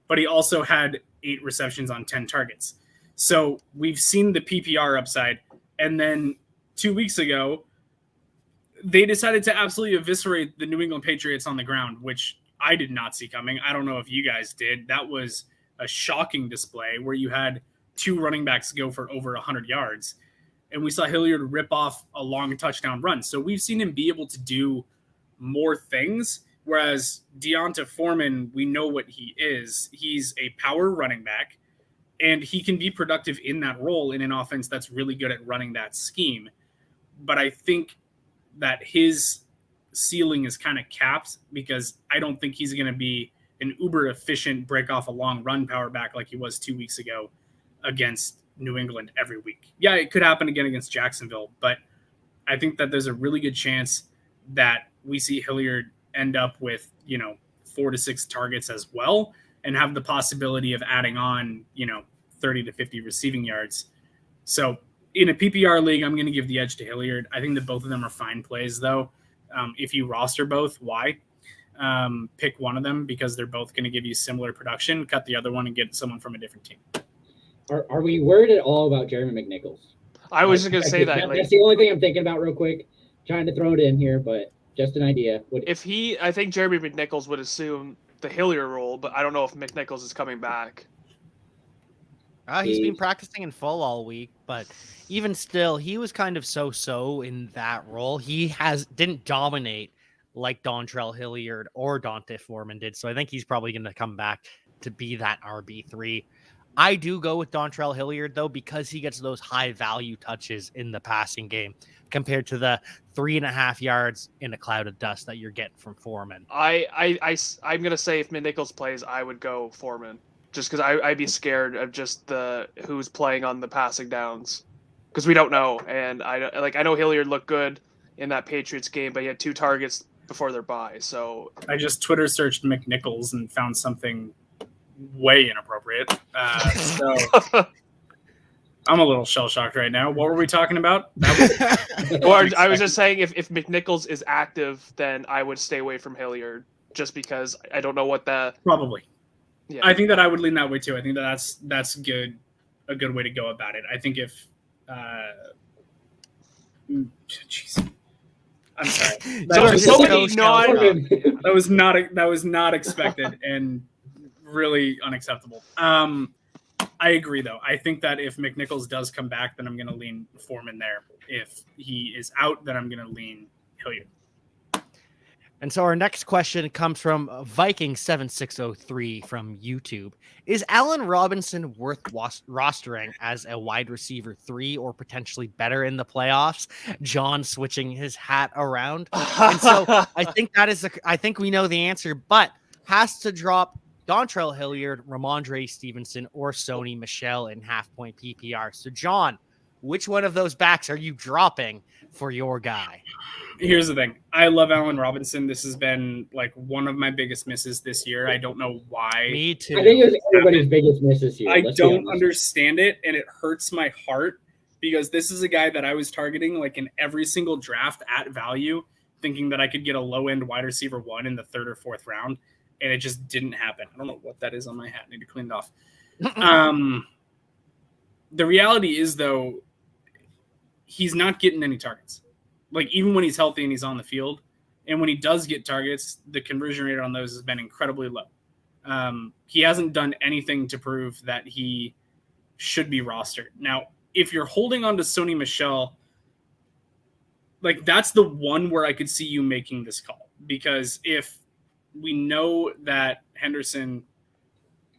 But he also had 8 receptions on 10 targets. So we've seen the PPR upside. And then 2 weeks ago, they decided to absolutely eviscerate the New England Patriots on the ground, which I did not see coming. I don't know if you guys did. That was a shocking display where you had 2 running backs go for over 100 yards. And we saw Hilliard rip off a long touchdown run. So we've seen him be able to do more things, whereas Deonta Foreman, we know what he is. He's a power running back, and he can be productive in that role in an offense that's really good at running that scheme. But I think that his ceiling is kind of capped because I don't think he's going to be an uber efficient break off a long run power back like he was 2 weeks ago against New England every week. Yeah, it could happen again against Jacksonville, but I think that there's a really good chance that we see Hilliard end up with, 4 to 6 targets as well and have the possibility of adding on, 30 to 50 receiving yards. So in a PPR league, I'm going to give the edge to Hilliard. I think that both of them are fine plays, though. If you roster both, why? Pick one of them because they're both going to give you similar production. Cut the other one and get someone from a different team. Are we worried at all about Jeremy McNichols? I was just going to say that. That's the only thing I'm thinking about real quick. Trying to throw it in here, but just an idea. I think Jeremy McNichols would assume the Hilliard role, but I don't know if McNichols is coming back. He's been practicing in full all week, but even still, he was kind of so-so in that role. He didn't dominate like Dontrell Hilliard or Dante Foreman did, so I think he's probably going to come back to be that RB3. I do go with Dontrell Hilliard, though, because he gets those high-value touches in the passing game compared to the 3.5 yards in a cloud of dust that you're getting from Foreman. I'm going to say if McNichols plays, I would go Foreman. Just because I'd be scared of just who's playing on the passing downs, because we don't know. And I know Hilliard looked good in that Patriots game, but he had 2 targets before their bye. So I just Twitter searched McNichols and found something way inappropriate. So I'm a little shell shocked right now. What were we talking about? I was just saying if McNichols is active, then I would stay away from Hilliard, just because I don't know what probably. Yeah. I think that I would lean that way too. I think that that's good, a good way to go about it. I think if, jeez, I'm sorry. That was not expected and really unacceptable. I agree though. I think that if McNichols does come back, then I'm going to lean Foreman there. If he is out, then I'm going to lean Hilliard. And so our next question comes from Viking7603 from YouTube. Is Allen Robinson worth rostering as a wide receiver 3 or potentially better in the playoffs? John switching his hat around. And so I think we know the answer, but has to drop Dontrell Hilliard, Ramondre Stevenson, or Sony Michel in half-point PPR. So John, which one of those backs are you dropping for your guy? Here's the thing. I love Allen Robinson. This has been like one of my biggest misses this year. I don't know why. Me too. I think it was everybody's biggest miss this year. I don't understand it, and it hurts my heart because this is a guy that I was targeting like in every single draft at value, thinking that I could get a low-end wide receiver 1 in the 3rd or 4th round, and it just didn't happen. I don't know what that is on my hat. I need to clean it off. The reality is, though, he's not getting any targets. Like, even when he's healthy and he's on the field, and when he does get targets, the conversion rate on those has been incredibly low. He hasn't done anything to prove that he should be rostered. Now, if you're holding on to Sony Michel, like, that's the one where I could see you making this call. Because if we know that Henderson,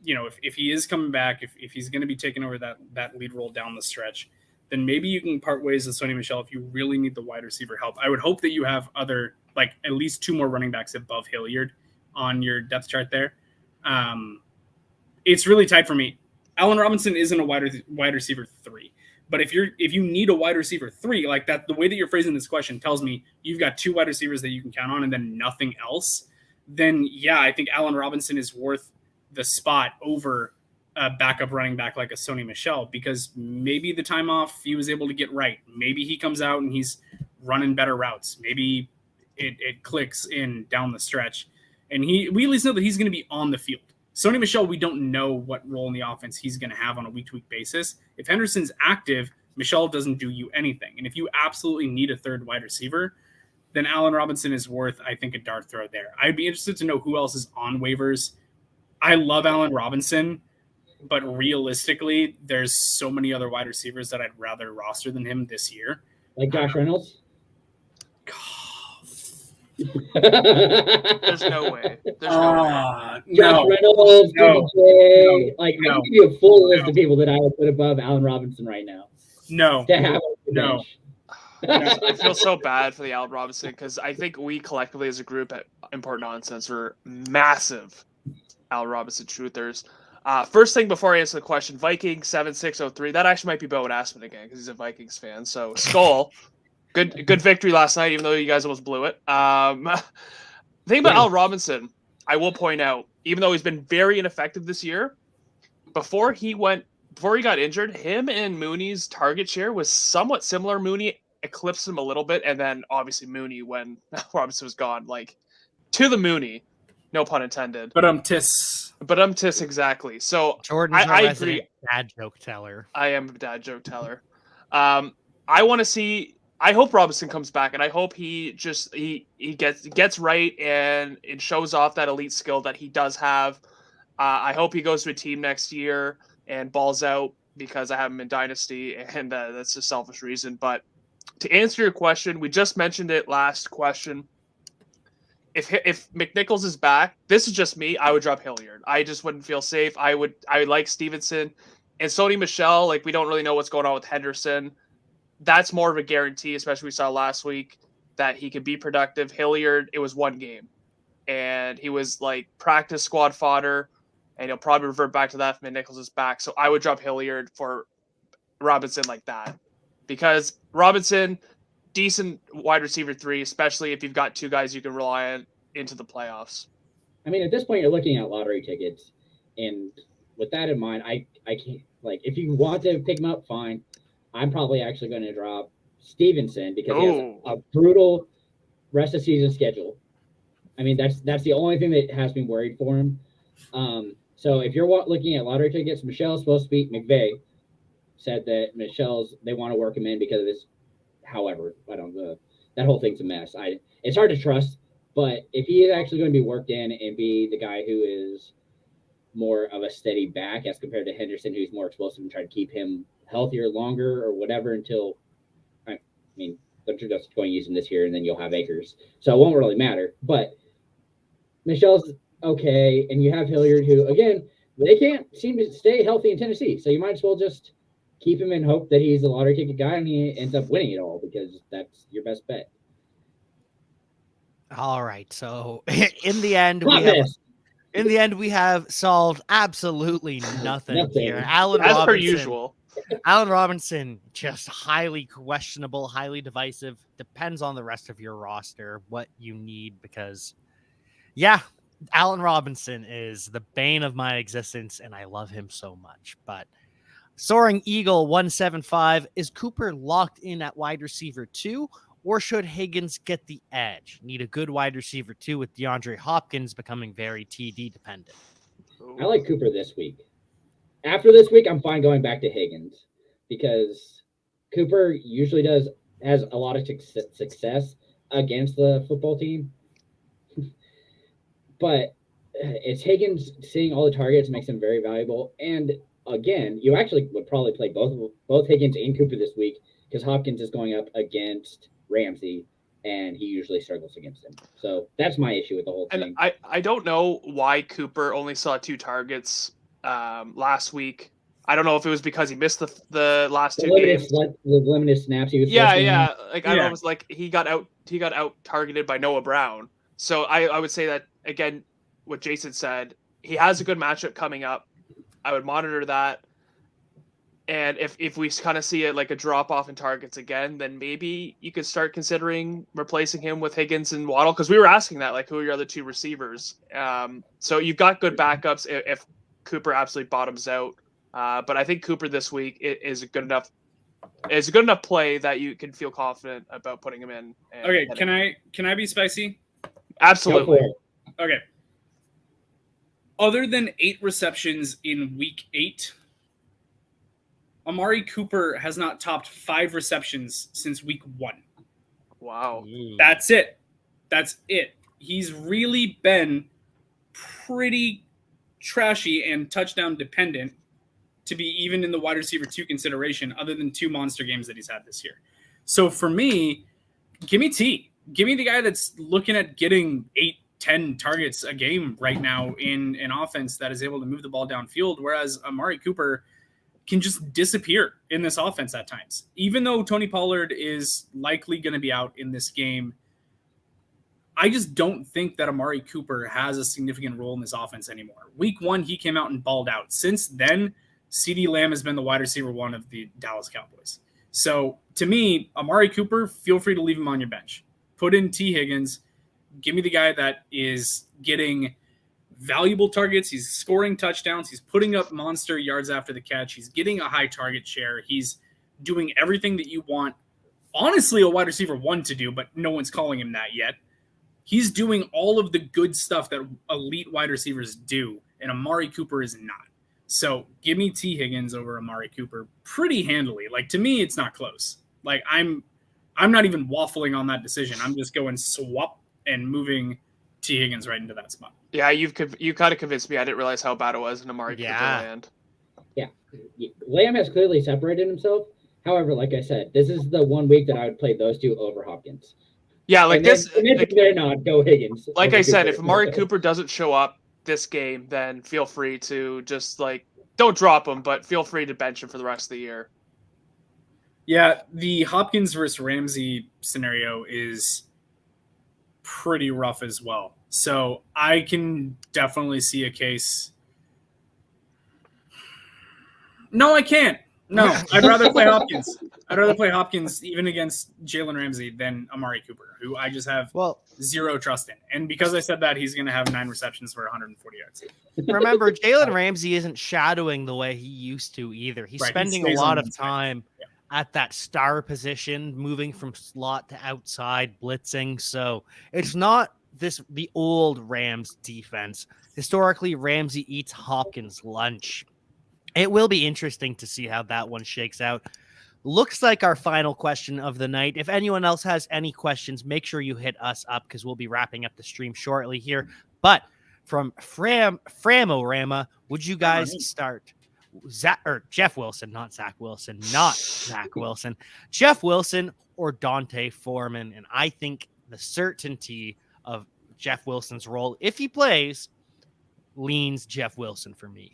if he is coming back, if he's going to be taking over that lead role down the stretch, then maybe you can part ways with Sony Michel if you really need the wide receiver help. I would hope that you have other, like, at least 2 more running backs above Hilliard on your depth chart there. It's really tight for me. Allen Robinson isn't a wide receiver 3, but if you need a wide receiver 3, like that, the way that you're phrasing this question tells me you've got 2 wide receivers that you can count on and then nothing else. Then yeah, I think Allen Robinson is worth the spot over a backup running back like a Sony Michel, because maybe the time off he was able to get right. Maybe he comes out and he's running better routes. Maybe it clicks in down the stretch. And we at least know that he's going to be on the field. Sony Michel, we don't know what role in the offense he's going to have on a week-to-week basis. If Henderson's active, Michel doesn't do you anything. And if you absolutely need a third wide receiver, then Allen Robinson is worth, I think, a dart throw there. I'd be interested to know who else is on waivers. I love Allen Robinson, but realistically, there's so many other wide receivers that I'd rather roster than him this year. Like Josh Reynolds? There's no way. There's no way. Josh Reynolds, I can give you a full list of people that I would put above Allen Robinson right now. I feel so bad for the Allen Robinson because I think we collectively as a group at Import Nonsense are massive Allen Robinson truthers. First thing before I answer the question, Vikings 7603. That actually might be Bowen Aspen again because he's a Vikings fan. So Skull. Good victory last night, even though you guys almost blew it. The thing about Allen Robinson, I will point out, even though he's been very ineffective this year, before he got injured, him and Mooney's target share was somewhat similar. Mooney eclipsed him a little bit, and then obviously Mooney, when Robinson was gone, to the Mooney, no pun intended. But tis exactly. So Jordan's I agree. Dad joke teller. I am a dad joke teller. I want to see. I hope Robinson comes back, and I hope he gets right and it shows off that elite skill that he does have. I hope he goes to a team next year and balls out because I have him in Dynasty, and that's a selfish reason. But to answer your question, we just mentioned it last question. If McNichols is back, this is just me. I would drop Hilliard. I just wouldn't feel safe. I would like Stevenson and Sony Michel. We don't really know what's going on with Henderson. That's more of a guarantee, especially we saw last week, that he could be productive. Hilliard, it was one game, and he was practice squad fodder, and he'll probably revert back to that if McNichols is back. So I would drop Hilliard for Robinson like that, because Robinson, decent wide receiver 3, especially if you've got 2 guys you can rely on into the playoffs. I mean, at this point, you're looking at lottery tickets, and with that in mind, I can't if you want to pick him up, fine. I'm probably actually going to drop Stevenson because he has a brutal rest of season schedule. I mean, that's the only thing that has me worried for him. So if you're looking at lottery tickets, Michel's supposed to be McVay said that they want to work him in because of his. However, I don't know. That whole thing's a mess. It's hard to trust, but if he is actually going to be worked in and be the guy who is more of a steady back as compared to Henderson, who's more explosive, and try to keep him healthier longer or whatever until, I mean, they're just going to use him this year and then you'll have Akers. So it won't really matter. But Michel's okay, and you have Hilliard, who, again, they can't seem to stay healthy in Tennessee. So you might as well just keep him and hope that he's a lottery ticket guy and he ends up winning it all because that's your best bet. All right. So in the end, we have solved absolutely nothing here. As per usual. Allen Robinson, just highly questionable, highly divisive. Depends on the rest of your roster, what you need, because, Allen Robinson is the bane of my existence, and I love him so much. But Soaring Eagle 175, is Cooper locked in at wide receiver 2, or should Higgins get the edge? Need a good wide receiver 2 with DeAndre Hopkins becoming very TD dependent. I like Cooper this week. After this week, I'm fine going back to Higgins because Cooper usually has a lot of success against the football team. But it's Higgins seeing all the targets makes him very valuable. And again, you actually would probably play both Higgins and Cooper this week because Hopkins is going up against Ramsey, and he usually struggles against him. So that's my issue with the whole thing. And I don't know why Cooper only saw 2 targets last week. I don't know if it was because he missed the last 2 games. The limited snaps he was I don't know, it was he got out targeted by Noah Brown. So I would say that, again, what Jason said, he has a good matchup coming up. I would monitor that. And if we kind of see it like a drop off in targets again, then maybe you could start considering replacing him with Higgins and Waddle, because we were asking that, who are your other 2 receivers? So you've got good backups if Cooper absolutely bottoms out. But I think Cooper this week is a good enough It's a good enough play that you can feel confident about putting him in. Okay, can I be spicy? Absolutely. Okay. Other than 8 receptions in week 8, Amari Cooper has not topped 5 receptions since week 1. Wow. That's it. That's it. He's really been pretty trashy and touchdown dependent to be even in the wide receiver 2 consideration, other than 2 monster games that he's had this year. So for me, give me T. Give me the guy that's looking at getting 8-10 targets a game right now in an offense that is able to move the ball downfield, whereas Amari Cooper can just disappear in this offense at times. Even though Tony Pollard is likely going to be out in this game, I just don't think that Amari Cooper has a significant role in this offense anymore. Week 1, he came out and balled out. Since then, CeeDee Lamb has been the wide receiver 1 of the Dallas Cowboys. So to me, Amari Cooper, feel free to leave him on your bench. Put in T. Higgins. Give me the guy that is getting valuable targets. He's scoring touchdowns. He's putting up monster yards after the catch. He's getting a high target share. He's doing everything that you want, honestly, a wide receiver 1 to do, but no one's calling him that yet. He's doing all of the good stuff that elite wide receivers do, and Amari Cooper is not. So give me T. Higgins over Amari Cooper pretty handily. Like, to me, it's not close. Like, I'm not even waffling on that decision. I'm just going swap and moving T. Higgins right into that spot. Yeah, you kind of convinced me. I didn't realize how bad it was in Amari Cooper land. Yeah. Lamb has clearly separated himself. However, like I said, this is the 1 week that I would play those 2 over Hopkins. Yeah, like this. They're not, go Higgins. Like I said, if Amari Cooper doesn't show up this game, then feel free to just don't drop him, but feel free to bench him for the rest of the year. Yeah, the Hopkins versus Ramsey scenario is pretty rough as well. So I can definitely see a case. No, I can't. No, I'd rather play Hopkins. I'd rather play Hopkins even against Jalen Ramsey than Amari Cooper, who I just have zero trust in. And because I said that, he's going to have 9 receptions for 140 yards. Remember, Jalen Ramsey isn't shadowing the way he used to either. He's spending a lot of time at that star position, moving from slot to outside, blitzing. So it's not the old Rams defense. Historically, Ramsey eats Hopkins' lunch. It will be interesting to see how that one shakes out. Looks like our final question of the night. If anyone else has any questions, make sure you hit us up because we'll be wrapping up the stream shortly here. But from Framorama, would you guys start Jeff Wilson, not Zach Wilson, Jeff Wilson or Dante Foreman? And I think the certainty of Jeff Wilson's role, if he plays, leans Jeff Wilson for me.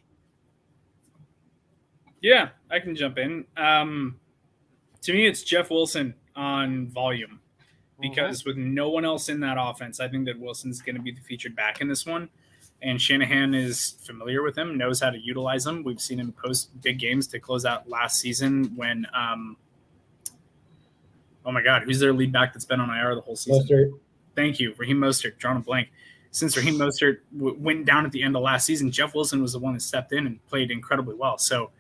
Yeah, I can jump in. To me, it's Jeff Wilson on volume because with no one else in that offense, I think that Wilson's going to be the featured back in this one. And Shanahan is familiar with him, knows how to utilize him. We've seen him post big games to close out last season when, oh my God, who's their lead back that's been on IR the whole season? Mostert. Thank you, Raheem Mostert, drawing a blank. Since Raheem Mostert went down at the end of last season, Jeff Wilson was the one that stepped in and played incredibly well. So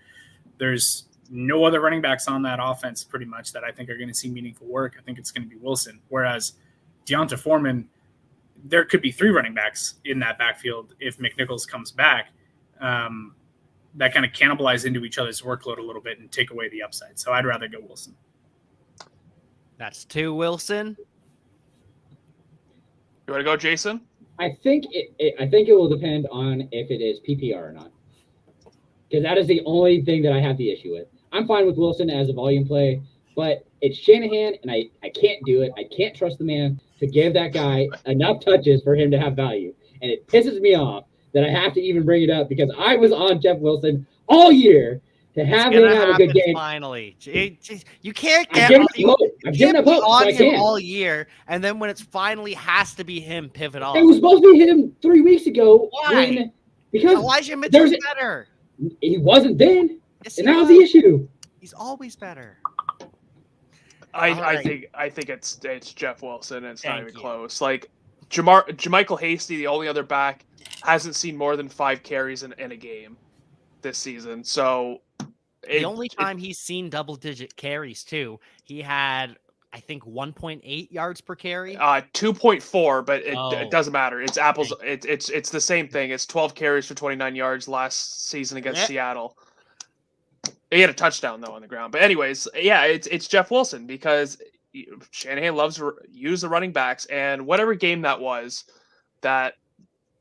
there's no other running backs on that offense pretty much that I think are going to see meaningful work. I think it's going to be Wilson. Whereas Deonta Foreman, there could be 3 running backs in that backfield if McNichols comes back that kind of cannibalize into each other's workload a little bit and take away the upside. So I'd rather go Wilson. That's 2 Wilson. You want to go, Jason? I think it will depend on if it is PPR or not. Because that is the only thing that I have the issue with. I'm fine with Wilson as a volume play, but it's Shanahan, and I can't do it. I can't trust the man to give that guy enough touches for him to have value. And it pisses me off that I have to even bring it up because I was on Jeff Wilson all year to have him have a good game. Finally, you can't I've given up hope. On him all year, and then when it's finally has to be him, pivot off. It was supposed to be him 3 weeks ago. Why? Because Elijah Mitchell's better. He wasn't then, yes, and that was the issue. He's always better. I think it's Jeff Wilson. And it's not even close. Like Jermichael Hasty, the only other back, hasn't seen more than 5 carries in a game this season. So The only time he's seen double-digit carries too, he had, I think, 1.8 yards per carry. 2.4, but it doesn't matter. It's apples. Okay. It's the same thing. It's 12 carries for 29 yards last season against Seattle. He had a touchdown though on the ground. But anyways, yeah, it's Jeff Wilson, because Shanahan loves to use the running backs, and whatever game that was, that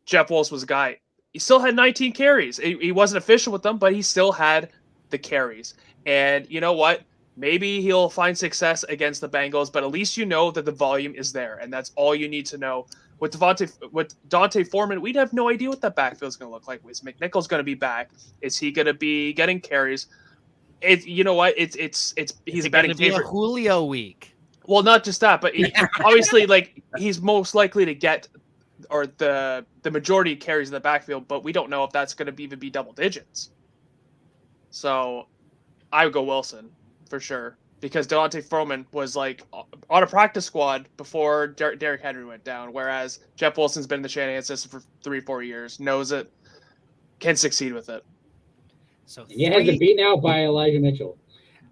Jeff Wilson was a guy. He still had 19 carries. He wasn't efficient with them, but he still had the carries. And you know what? Maybe he'll find success against the Bengals, but at least you know that the volume is there, and that's all you need to know. With Dante Foreman, we'd have no idea what that backfield is going to look like. Is McNichols going to be back? Is he going to be getting carries? You know what? He's a betting favorite. A Julio week. Well, not just that, but obviously, like, he's most likely to get the majority of carries in the backfield, but we don't know if that's going to even be double digits. So I would go Wilson for sure, because Devontae Foreman was like on a practice squad before Derrick Henry went down, whereas Jeff Wilson's been in the Shanahan system for 3-4 years, knows it, can succeed with it. So he has been beaten out by Elijah Mitchell.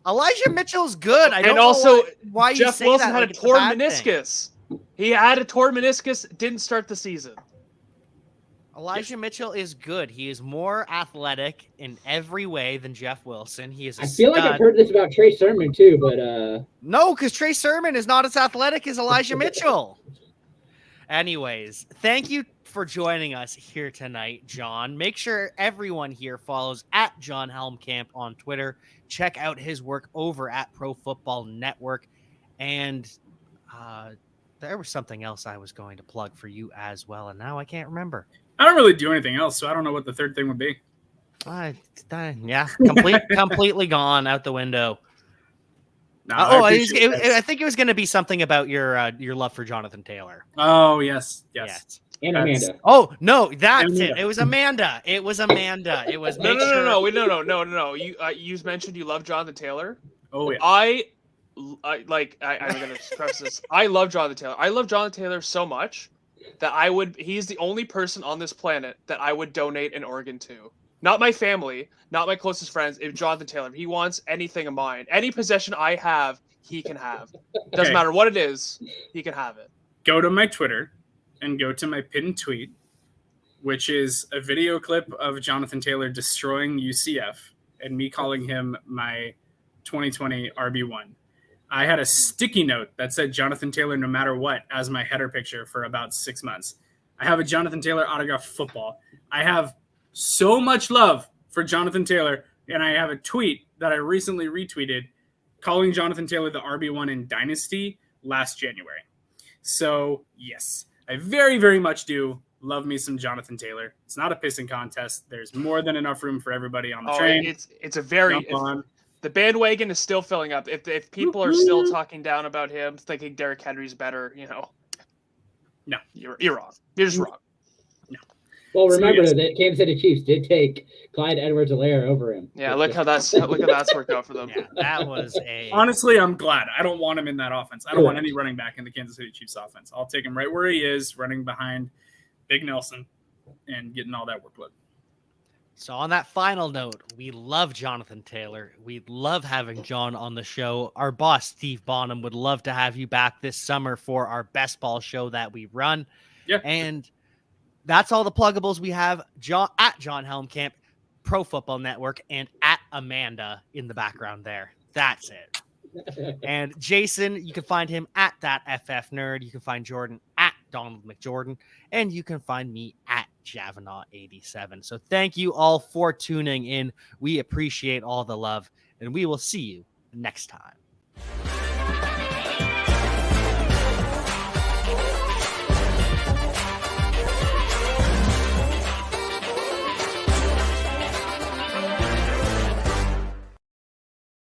Elijah Mitchell's good. I don't know why Jeff you say Wilson that, had like a torn meniscus. Thing. He had a torn meniscus, didn't start the season. Elijah Mitchell is good. He is more athletic in every way than Jeff Wilson. He is a feel like I've heard this about Trey Sermon too, but no, because Trey Sermon is not as athletic as Elijah Mitchell. Anyways, thank you for joining us here tonight, Jon. Make sure everyone here follows at Jon Helmkamp on Twitter. Check out his work over at Pro Football Network. And there was something else I was going to plug for you as well, and now I can't remember. I don't really do anything else, so I don't know what the third thing would be. Yeah, completely gone out the window. No, I think it was going to be something about your love for Jonathan Taylor. Oh, yes. And Amanda. Oh no, that's it. It was Amanda. It was Amanda. It was no. You mentioned you love Jonathan Taylor. Oh yeah. I'm gonna stress this. I love Jonathan Taylor. I love Jonathan Taylor so much that he's the only person on this planet that I would donate an organ to. Not my family, not my closest friends. If Jonathan Taylor, if he wants anything of mine, any possession I have, he can have. Doesn't matter what it is, he can have it. Go to my Twitter and go to my pinned tweet, which is a video clip of Jonathan Taylor destroying UCF and me calling him my 2020 RB1. I had a sticky note that said Jonathan Taylor no matter what as my header picture for about 6 months. I have a Jonathan Taylor autographed football. I have so much love for Jonathan Taylor, and I have a tweet that I recently retweeted calling Jonathan Taylor the RB1 in Dynasty last January. So, yes, I very, very much do love me some Jonathan Taylor. It's not a pissing contest. There's more than enough room for everybody on the train. It's a very... The bandwagon is still filling up. If people are still talking down about him, thinking Derrick Henry's better, no, you're wrong. You're just wrong. No. Well, remember that Kansas City Chiefs did take Clyde Edwards-Helaire over him. Yeah, look how that's worked out for them. Yeah, that was Honestly, I'm glad. I don't want him in that offense. I don't want any running back in the Kansas City Chiefs offense. I'll take him right where he is, running behind Big Nelson and getting all that workload. So on that final note, we love Jonathan Taylor. We love having Jon on the show. Our boss, Steve Bonham, would love to have you back this summer for our best ball show that we run. Yeah. And that's all the pluggables we have. At Jon Helmkamp, Pro Football Network, and at Amanda in the background there. That's it. And Jason, you can find him at that FF Nerd. You can find Jordan at Donald McJordan. And you can find me at Javanaugh87. So thank you all for tuning in. We appreciate all the love, and we will see you next time.